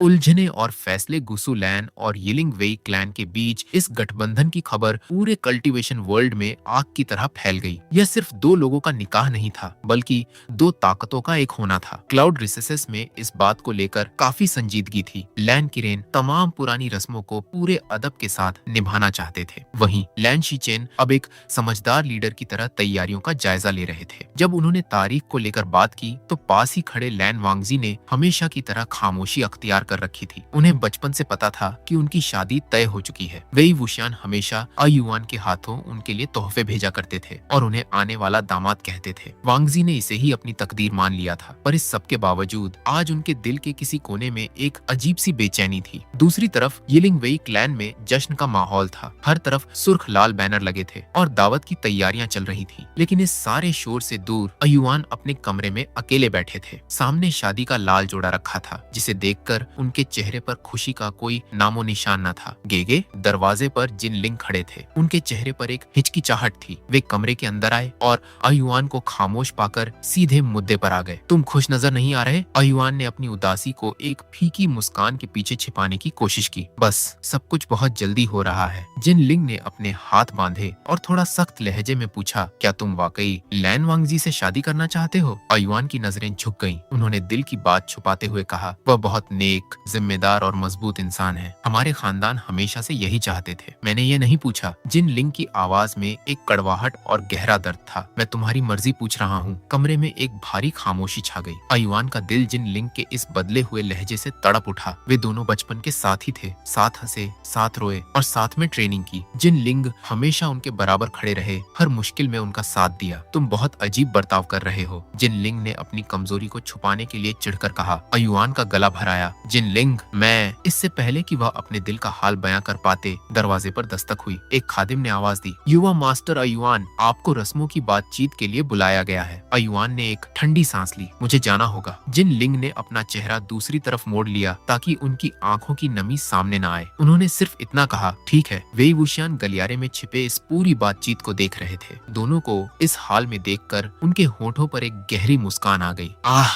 उलझने और फैसले गुसु लैन और यिलिंग वेई क्लैन के बीच इस गठबंधन की खबर पूरे कल्टीवेशन वर्ल्ड में आग की तरह फैल गई। यह सिर्फ दो लोगों का निकाह नहीं था, बल्कि दो ताकतों का एक होना था। क्लाउड रिसेसेस में इस बात को लेकर काफी संजीदगी थी। लैन किरेन तमाम पुरानी रस्मों को पूरे अदब के साथ निभाना चाहते थे। वहीं लैन शीचेन अब एक समझदार लीडर की तरह तैयारियों का जायजा ले रहे थे। जब उन्होंने तारीख को लेकर बात की तो पास ही खड़े लैन वांगजी ने हमेशा की तरह खामोशी अख्तियार कर रखी थी। उन्हें बचपन से पता था कि उनकी शादी तय हो चुकी है। वेई वुशियान हमेशा अयुआन के हाथों उनके लिए तोहफे भेजा करते थे और उन्हें आने वाला दामाद कहते थे। वांगजी ने इसे ही अपनी तकदीर मान लिया था, पर इस सब के बावजूद आज उनके दिल के किसी कोने में एक अजीब सी बेचैनी थी। दूसरी तरफ यिलिंग वेई क्लैन में जश्न का माहौल था। हर तरफ सुर्ख लाल बैनर लगे थे और दावत की तैयारियां चल रही थी। लेकिन इस सारे शोर से दूर अयुआन अपने कमरे में अकेले बैठे थे। सामने शादी का लाल जोड़ा रखा था, जिसे देखकर उनके चेहरे पर खुशी का कोई नामो निशान न था। गेगे दरवाजे पर जिन लिंग खड़े थे, उनके चेहरे पर एक हिचकिचाहट थी। वे कमरे के अंदर आए और अयुआन को खामोश पाकर सीधे मुद्दे पर आ गए। तुम खुश नजर नहीं आ रहे? अयुआन ने अपनी उदासी को एक फीकी मुस्कान के पीछे छिपाने की कोशिश की। बस सब कुछ बहुत जल्दी हो रहा है। जिन लिंग ने अपने हाथ बांधे और थोड़ा सख्त लहजे में पूछा, क्या तुम वाकई लैन वांगजी से शादी करना चाहते हो? अयुआन की नजरें झुक गईं। उन्होंने दिल की बात छुपाते हुए कहा, वह बहुत नेक, जिम्मेदार और मजबूत इंसान है। हमारे खानदान हमेशा से यही चाहते थे। मैंने ये नहीं पूछा। जिन लिंग की आवाज में एक कड़वाहट और गहरा दर्द था। मैं तुम्हारी मर्जी पूछ रहा हूँ। कमरे में एक भारी खामोशी छा गई। अयुआन का दिल जिन लिंग के इस बदले हुए लहजे से तड़प उठा। वे दोनों बचपन के साथ ही थे, साथ हंसे, साथ रोए और साथ में ट्रेनिंग की। जिन लिंग हमेशा उनके बराबर खड़े रहे, हर मुश्किल में उनका साथ दिया। तुम बहुत अजीब बर्ताव कर रहे हो, जिन लिंग ने अपनी कमजोरी को छुपाने के लिए चिढ़कर कहा। अयुआन का गला भराया। जिन लिंग, मैं। इससे पहले कि वह अपने दिल का हाल बयां कर पाते, दरवाजे पर दस्तक हुई। एक खादिम ने आवाज दी, युवा मास्टर अयुआन, आपको रस्मों की बातचीत के लिए बुलाया गया है। अयुआन ने एक ठंडी सांस ली। मुझे जाना होगा। जिन लिंग ने अपना चेहरा दूसरी तरफ मोड़ लिया ताकि उनकी आंखों की नमी सामने न आए। उन्होंने सिर्फ इतना कहा, ठीक है। वेई वुशियान गलियारे में छिपे इस पूरी बातचीत को देख रहे थे। दोनों को इस हाल में देखकर उनके होठों पर एक गहरी मुस्कान आ गई। आह,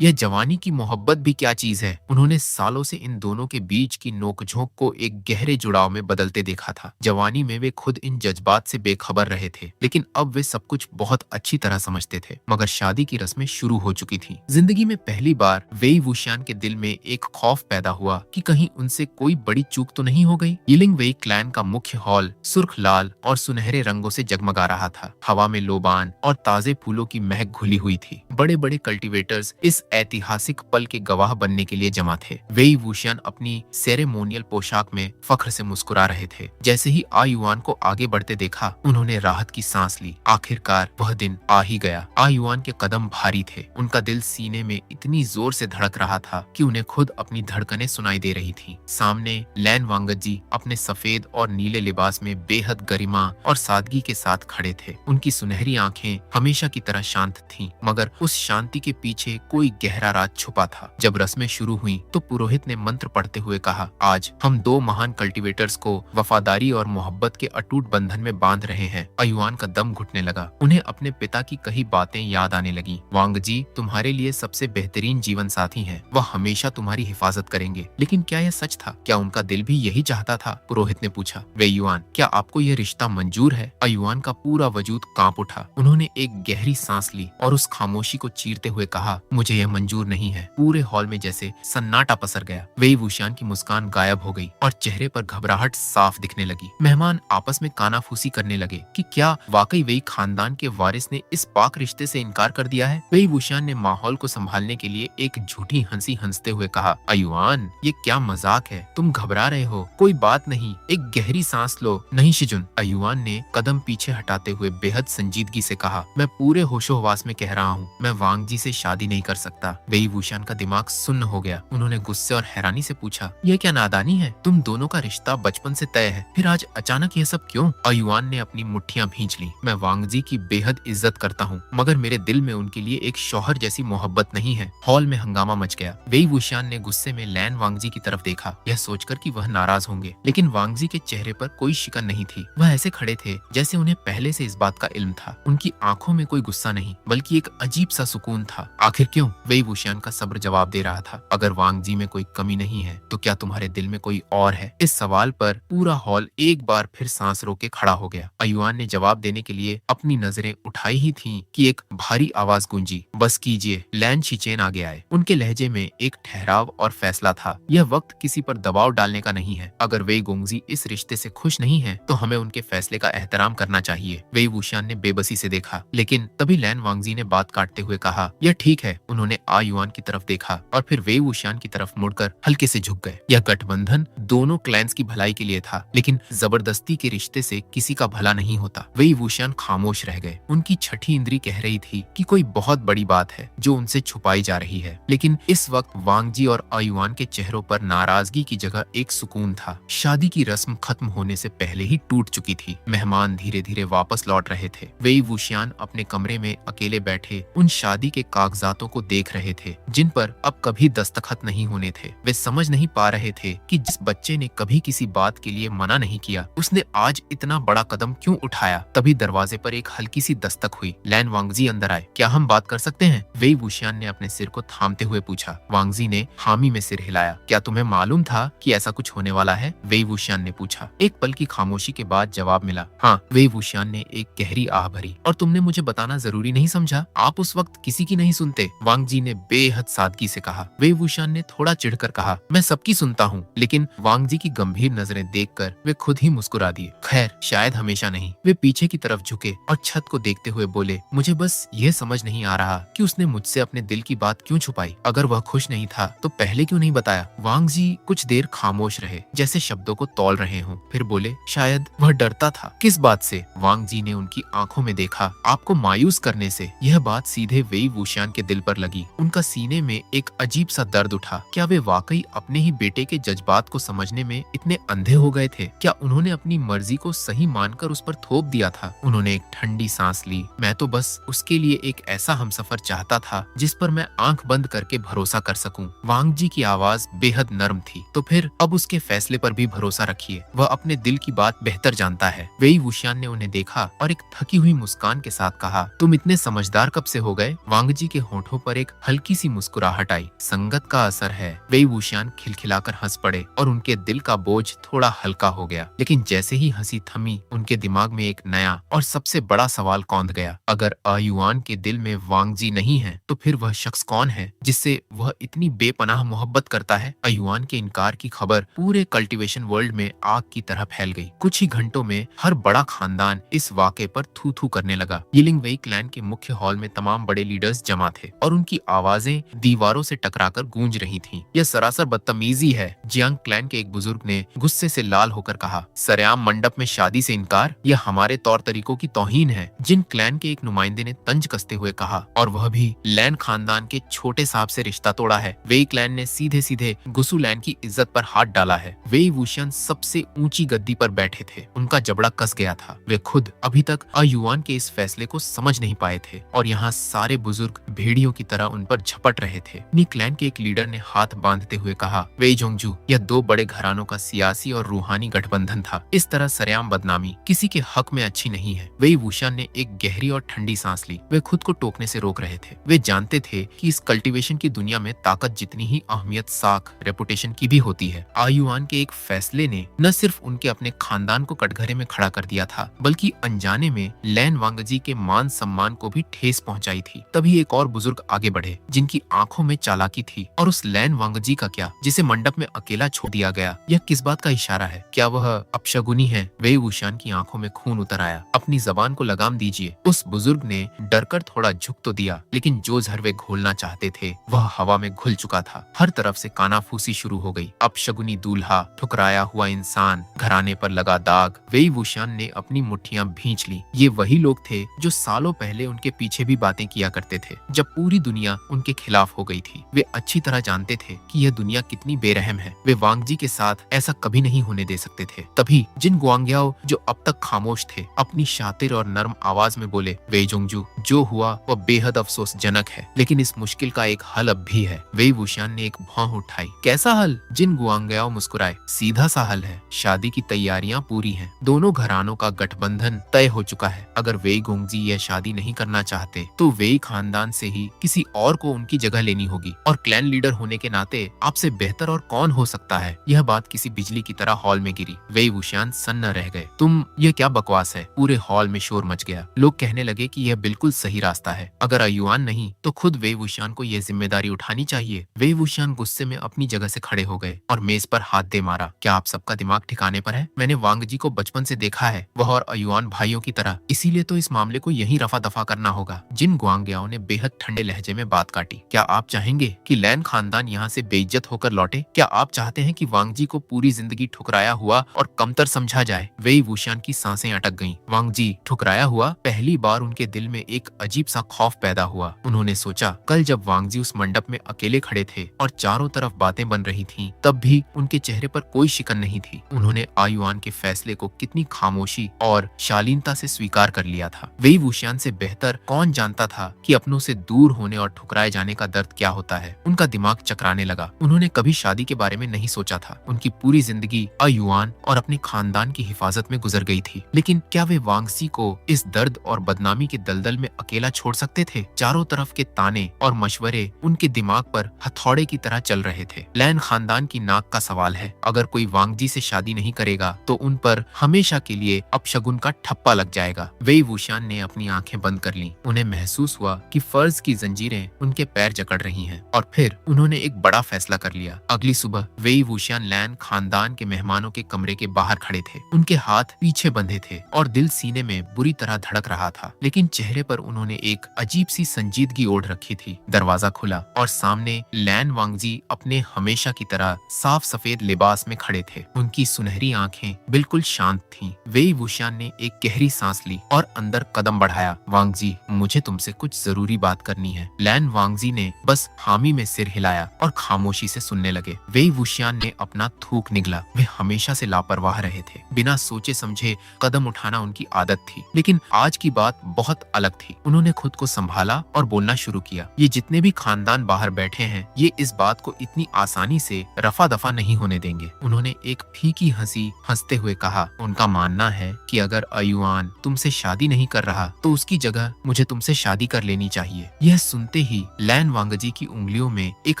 यह जवानी की मोहब्बत भी क्या चीज है। उन्होंने सालों से इन दोनों के बीच की नोकझोंक को एक गहरे जुड़ाव में बदलते देखा था। जवानी में वे खुद इन जज्बात से बेखबर रहे थे, लेकिन अब वे सब कुछ बहुत अच्छी तरह समझते थे। मगर शादी की रस्में शुरू हो चुकी थीं। जिंदगी में पहली बार वेई वुशियान के दिल में एक खौफ पैदा हुआ कि कहीं उनसे कोई बड़ी चूक तो नहीं हो गई। यिलिंग वेई क्लैन का मुख्य हॉल सुर्ख लाल और सुनहरे रंगों से जगमगा रहा था। हवा में लोबान और ताजे फूलों की महक घुली हुई थी। बड़े बड़े कल्टीवेटर्स इस ऐतिहासिक पल के गवाह बनने के लिए जमा थे। वेई वुशियान अपनी सेरेमोनियल पोशाक में फख्र से मुस्कुरा रहे थे। जैसे ही आयुआन को आगे बढ़ते देखा, उन्होंने राहत की सांस ली। आखिरकार वह दिन आ ही गया। आयुआन के कदम भारी थे। उनका दिल सीने में इतनी जोर से धड़क रहा था कि उन्हें खुद अपनी धड़कनें सुनाई दे रही थीं। सामने लैन वांगजी अपने सफेद और नीले लिबास में बेहद गरिमा और सादगी के साथ खड़े थे। उनकी सुनहरी आंखें हमेशा की तरह शांत थीं, मगर उस शांति के पीछे कोई गहरा राज छुपा था। जब रस्में शुरू हुई तो पुरोहित ने मंत्र पढ़ते हुए कहा, आज हम दो महान कल्टीवेटर्स को वफादारी और मोहब्बत के अटूट बंधन में बांध रहे हैं। अयुआन का दम घुटने लगा। उन्हें अपने पिता की कही बातें याद आने लगी। वांगजी तुम्हारे लिए सबसे बेहतरीन जीवन साथी हैं। वह हमेशा तुम्हारी हिफाजत करेंगे। लेकिन क्या यह सच था? क्या उनका दिल भी यही चाहता था? पुरोहित ने पूछा। वेयुआन, क्या आपको यह रिश्ता मंजूर है? अयुआन का पूरा वजूद कांप उठा। उन्होंने एक गहरी सांस ली और उस खामोशी को चीरते हुए कहा, मुझे यह मंजूर नहीं है। पूरे हॉल में जैसे सन्नाटा पसर गया। वेई वुशियान की मुस्कान गायब हो गई और चेहरे पर घबराहट साफ दिखने लगी। मेहमान आपस में कानाफूसी करने लगे कि क्या वाकई वेई खानदान के वारिस ने इस पाक रिश्ते से इनकार कर दिया है। वेई वुशियान ने माहौल को संभालने के लिए एक झूठी हंसी हंसते हुए कहा, अयुआन, ये क्या मजाक है? तुम घबरा रहे हो। कोई बात नहीं, एक गहरी सांस लो। नहीं शिजुन, अयुआन ने कदम पीछे हटाते हुए बेहद संजीदगी से कहा, मैं पूरे होशो हवास में कह रहा हूँ, मैं वांगजी से शादी नहीं कर सकता। वेई वुशियान का दिमाग सुन्न हो गया। उन्होंने गुस्से और हैरानी से पूछा, यह क्या नादानी है? तुम दोनों का रिश्ता बचपन से तय है, फिर आज अचानक यह सब क्यों? अयुआन ने अपनी मुट्ठियां भींच ली। मैं वांगजी की बेहद इज्जत करता हूँ, मगर मेरे दिल में उनके लिए एक शौहर जैसी मोहब्बत नहीं है। हॉल में हंगामा मच गया। वेई वुशियान ने गुस्से में लैन वांगजी की तरफ देखा, यह सोचकर कि वह नाराज होंगे, लेकिन वांगजी के चेहरे पर कोई शिकन नहीं थी। वह ऐसे खड़े थे जैसे उन्हें पहले से इस बात का इल्म था। उनकी आंखों में कोई गुस्सा नहीं, बल्कि एक अजीब सा सुकून था। आखिर क्यों? क्यों? वेई वुशियान का सब्र जवाब दे रहा था। अगर वांग जी में कोई कमी नहीं है तो क्या तुम्हारे दिल में कोई और है? इस सवाल पर पूरा हॉल एक बार फिर सांस रोके खड़ा हो गया। अयुआन ने जवाब देने के लिए अपनी नजरें उठाई ही थीं कि एक भारी आवाज गूंजी, बस कीजिए, लैन शिचेन आगे आए। उनके लहजे में एक ठहराव और फैसला था। यह वक्त किसी पर दबाव डालने का नहीं है। अगर वेई गोंगजी इस रिश्ते से खुश नहीं है तो हमें उनके फैसले का एहतराम करना चाहिए। वेई वुशियान ने बेबसी से देखा, लेकिन तभी लैन वांगजी ने बात काटते हुए कहा, यह ठीक है। उन्होंने आ युआन की तरफ देखा और फिर वेई वुशियान की तरफ मुड़कर हल्के से झुक गए। यह गठबंधन दोनों क्लैंस की भलाई के लिए था, लेकिन जबरदस्ती के रिश्ते से किसी का भला नहीं होता। वेई वुशियान खामोश रह गए। उनकी छठी इंद्री कह रही थी कि कोई बहुत बड़ी बात है जो उनसे छुपाई जा रही है, लेकिन इस वक्त वांगजी और आयुआन के चेहरों पर नाराजगी की जगह एक सुकून था। शादी की रस्म खत्म होने से पहले ही टूट चुकी थी। मेहमान धीरे धीरे वापस लौट रहे थे। वेई वुशियान अपने कमरे में अकेले बैठे उन शादी के कागजातों को देख रहे थे जिन पर अब कभी दस्तखत नहीं होने थे। वे समझ नहीं पा रहे थे कि जिस बच्चे ने कभी किसी बात के लिए मना नहीं किया, उसने आज इतना बड़ा कदम क्यों उठाया। तभी दरवाजे पर एक हल्की सी दस्तक हुई। लैन वांगजी अंदर आए। क्या हम बात कर सकते हैं? वेई वुशियान ने अपने सिर को थामते हुए पूछा। वांगजी ने हामी में सिर हिलाया। क्या तुम्हें मालूम था कि ऐसा कुछ होने वाला है? वेई वुशियान ने पूछा। एक पल की खामोशी के बाद जवाब मिला, हाँ। वेई वुशियान ने एक गहरी आह भरी। और तुमने मुझे बताना जरूरी नहीं समझा? आप उस वक्त किसी की नहीं सुनते? वांगजी ने बेहद सादगी से कहा। वेई वुशियान ने थोड़ा चिढ़कर कहा, मैं सबकी सुनता हूँ। लेकिन वांगजी की गंभीर नजरें देखकर वे खुद ही मुस्कुरा दिए। खैर, शायद हमेशा नहीं। वे पीछे की तरफ झुके और छत को देखते हुए बोले, मुझे बस ये समझ नहीं आ रहा कि उसने मुझसे अपने दिल की बात क्यों छुपाई। अगर वह खुश नहीं था तो पहले क्यों नहीं बताया? वांगजी कुछ देर खामोश रहे, जैसे शब्दों को तौल रहे हों। फिर बोले, शायद वह डरता था। किस बात से? वांगजी ने उनकी आंखों में देखा। आपको मायूस करने से। यह बात सीधे वेई वुशियान के दिल पर लगी। उनका सीने में एक अजीब सा दर्द उठा। क्या वे वाकई अपने ही बेटे के जज्बात को समझने में इतने अंधे हो गए थे? क्या उन्होंने अपनी मर्जी को सही मानकर उस पर थोप दिया था? उन्होंने एक ठंडी सांस ली। मैं तो बस उसके लिए एक ऐसा हमसफर चाहता था जिस पर मैं आंख बंद करके भरोसा कर सकूं। वांगजी की आवाज बेहद नर्म थी। तो फिर अब उसके फैसले पर भी भरोसा रखिए। वह अपने दिल की बात बेहतर जानता है। वेई वुशियान ने उन्हें देखा और एक थकी हुई मुस्कान के साथ कहा, तुम इतने समझदार कब से हो गए? वांगजी के होठों पर एक हल्की सी मुस्कुराहट आई। संगत का असर है। वेई वुशियान खिलखिलाकर हंस पड़े और उनके दिल का बोझ थोड़ा हल्का हो गया। लेकिन जैसे ही हंसी थमी, उनके दिमाग में एक नया और सबसे बड़ा सवाल कौंध गया। अगर आयुआन के दिल में वांगजी नहीं है तो फिर वह शख्स कौन है जिससे वह इतनी बेपनाह मोहब्बत करता है? आयुआन के इनकार की खबर पूरे कल्टीवेशन वर्ल्ड में आग की तरह फैल गई। कुछ ही घंटों में हर बड़ा खानदान इस वाक़े पर थू थू करने लगा। यिलिंग वेई क्लैन के मुख्य हॉल में तमाम बड़े लीडर्स जमा थे और उनकी आवाजें दीवारों से टकराकर गूंज रही थीं। यह सरासर बदतमीजी है। जियांग क्लैन के एक बुजुर्ग ने गुस्से से लाल होकर कहा, सरेआम मंडप में शादी से इनकार, यह हमारे तौर तरीकों की तौहीन है। जिन क्लैन के एक नुमाइंदे ने तंज कसते हुए कहा, और वह भी लैन खानदान के छोटे साहब से रिश्ता तोड़ा है। वेई क्लैन ने सीधे सीधे गुसु लैन की इज्जत पर हाथ डाला है। वेई वुशियान सबसे ऊंची गद्दी पर बैठे थे। उनका जबड़ा कस गया था। वे खुद अभी तक आयुआन के इस फैसले को समझ नहीं पाए थे और यहाँ सारे बुजुर्ग भेड़ियों की तरह उन पर झपट रहे थे। नी क्लैन के एक लीडर ने हाथ बांधते हुए कहा, वेई जोंगजू, यह दो बड़े घरानों का सियासी और रूहानी गठबंधन था। इस तरह सरेआम बदनामी किसी के हक में अच्छी नहीं है। वेई वुशियान ने एक गहरी और ठंडी सांस ली। वे खुद को टोकने से रोक रहे थे। वे जानते थे कि इस कल्टीवेशन की दुनिया में ताकत जितनी ही अहमियत साख रेपुटेशन की भी होती है। आयुआन के एक फैसले ने न सिर्फ उनके अपने खानदान को कटघरे में खड़ा कर दिया था, बल्कि अनजाने में लैन वांगजी के मान सम्मान को भी ठेस पहुंचाई थी। तभी एक और बुजुर्ग आगे बढ़े जिनकी आंखों में चालाकी थी। और उस लैन वांगजी का क्या, जिसे मंडप में अकेला छोड़ दिया गया? यह किस बात का इशारा है? क्या वह अपशगुनी है? वेई वुशियान की आंखों में खून उतर आया। अपनी जबान को लगाम दीजिए। उस बुजुर्ग ने डरकर थोड़ा झुक तो दिया, लेकिन जो जहर वे घोलना चाहते थे वह हवा में घुल चुका था। हर तरफ से कानाफूसी शुरू हो गई। अपशगुनी दूल्हा, ठुकराया हुआ इंसान, घराने पर लगा दाग। वेई वुशियान ने अपनी मुट्ठियां भींच ली। ये वही लोग थे जो सालों पहले उनके पीछे भी बातें किया करते थे, जब पूरी दुनिया उनके खिलाफ हो गई थी। वे अच्छी तरह जानते थे कि यह दुनिया कितनी बेरहम है। वे वांगजी के साथ ऐसा कभी नहीं होने दे सकते थे। तभी जिन गुआंग्याओ जो अब तक खामोश थे, अपनी शातिर और नर्म आवाज में बोले, वेई जोंगजू, जो हुआ वह बेहद अफसोसजनक है, लेकिन इस मुश्किल का एक हल अब भी है। वेई वुशियान ने एक भौं उठाई। कैसा हल? जिन गुआंग्याओ मुस्कुराए। सीधा सा हल है। शादी की तैयारियां पूरी हैं। दोनों घरानों का गठबंधन तय हो चुका है। अगर वेई गोंगजी यह शादी नहीं करना चाहते तो वेई खानदान से ही किसी किसी और को उनकी जगह लेनी होगी और क्लैन लीडर होने के नाते आपसे बेहतर और कौन हो सकता है। यह बात किसी बिजली की तरह हॉल में गिरी। वेई वुशियान सन्न रह गए। तुम, ये क्या बकवास है। पूरे हॉल में शोर मच गया। लोग कहने लगे कि यह बिल्कुल सही रास्ता है। अगर अयुआन नहीं तो खुद वेई वुशियान को यह जिम्मेदारी उठानी चाहिए। वेई वुशियान गुस्से में अपनी जगह से खड़े हो गए और मेज पर हाथ दे मारा। क्या आप सबका दिमाग ठिकाने पर है? मैंने वांग जी को बचपन से देखा है, वह और अयुआन भाइयों की तरह, इसीलिए तो इस मामले को यहीं रफा दफा करना होगा। जिन ग्वांग्याओं ने बेहद ठंडे लहजे में बात काटी। क्या आप चाहेंगे कि लैन खानदान यहाँ से बेइज्जत होकर लौटे? क्या आप चाहते हैं कि वांग जी को पूरी जिंदगी ठुकराया हुआ और कमतर समझा जाए? वेई वुशियान की सांसें अटक गईं। वांग जी ठुकराया हुआ? पहली बार उनके दिल में एक अजीब सा खौफ पैदा हुआ। उन्होंने सोचा, कल जब वांग जी उस मंडप में अकेले खड़े थे और चारों तरफ बातें बन रही थीं, तब भी उनके चेहरे पर कोई शिकन नहीं थी। उन्होंने आयुआन के फैसले को कितनी खामोशी और शालीनता से स्वीकार कर लिया था। वेई वुशियान से बेहतर कौन जानता था कि अपनों से दूर होने और ठुकराए जाने का दर्द क्या होता है। उनका दिमाग चकराने लगा। उन्होंने कभी शादी के बारे में नहीं सोचा था। उनकी पूरी जिंदगी अयुआन और अपने खानदान की हिफाजत में गुजर गई थी। लेकिन क्या वे वांगसी को इस दर्द और बदनामी के दलदल में अकेला छोड़ सकते थे? चारों तरफ के ताने और मशवरे उनके दिमाग पर हथौड़े की तरह चल रहे थे। लैन खानदान की नाक का सवाल है। अगर कोई वांगजी से शादी नहीं करेगा तो उन पर हमेशा के लिए अपशगुन का ठप्पा लग जाएगा। वेई वुशियान ने अपनी आंखें बंद कर लीं। उन्हें महसूस हुआ कि फर्ज की जंजीरें उनके पैर जकड़ रही हैं और फिर उन्होंने एक बड़ा फैसला कर लिया। अगली सुबह वेई वुशियान लैन खानदान के मेहमानों के कमरे के बाहर खड़े थे। उनके हाथ पीछे बंधे थे और दिल सीने में बुरी तरह धड़क रहा था, लेकिन चेहरे पर उन्होंने एक अजीब सी संजीदगी ओढ़ रखी थी। दरवाजा खुला और सामने लैन वांगजी अपने हमेशा की तरह साफ सफेद लिबास में खड़े थे। उनकी सुनहरी आंखें बिल्कुल शांत थीं। वेई वुशियान ने एक गहरी सांस ली और अंदर कदम बढ़ाया। वांगजी, मुझे तुमसे कुछ जरूरी बात करनी है। लैन वांगजी ने बस हामी में सिर हिलाया और खामोशी से सुनने लगे। वेई वुशियान ने अपना थूक निगला। वे हमेशा से लापरवाह रहे थे। बिना सोचे समझे कदम उठाना उनकी आदत थी, लेकिन आज की बात बहुत अलग थी। उन्होंने खुद को संभाला और बोलना शुरू किया। ये जितने भी खानदान बाहर बैठे हैं, ये इस बात को इतनी आसानी से रफा दफा नहीं होने देंगे। उन्होंने एक फीकी हंसी हंसते हुए कहा, उनका मानना है कि अगर अयुआन तुमसे शादी नहीं कर रहा तो उसकी जगह मुझे तुमसे शादी कर लेनी चाहिए। यह सुनते ही लैन वांगजी की उंगलियों में एक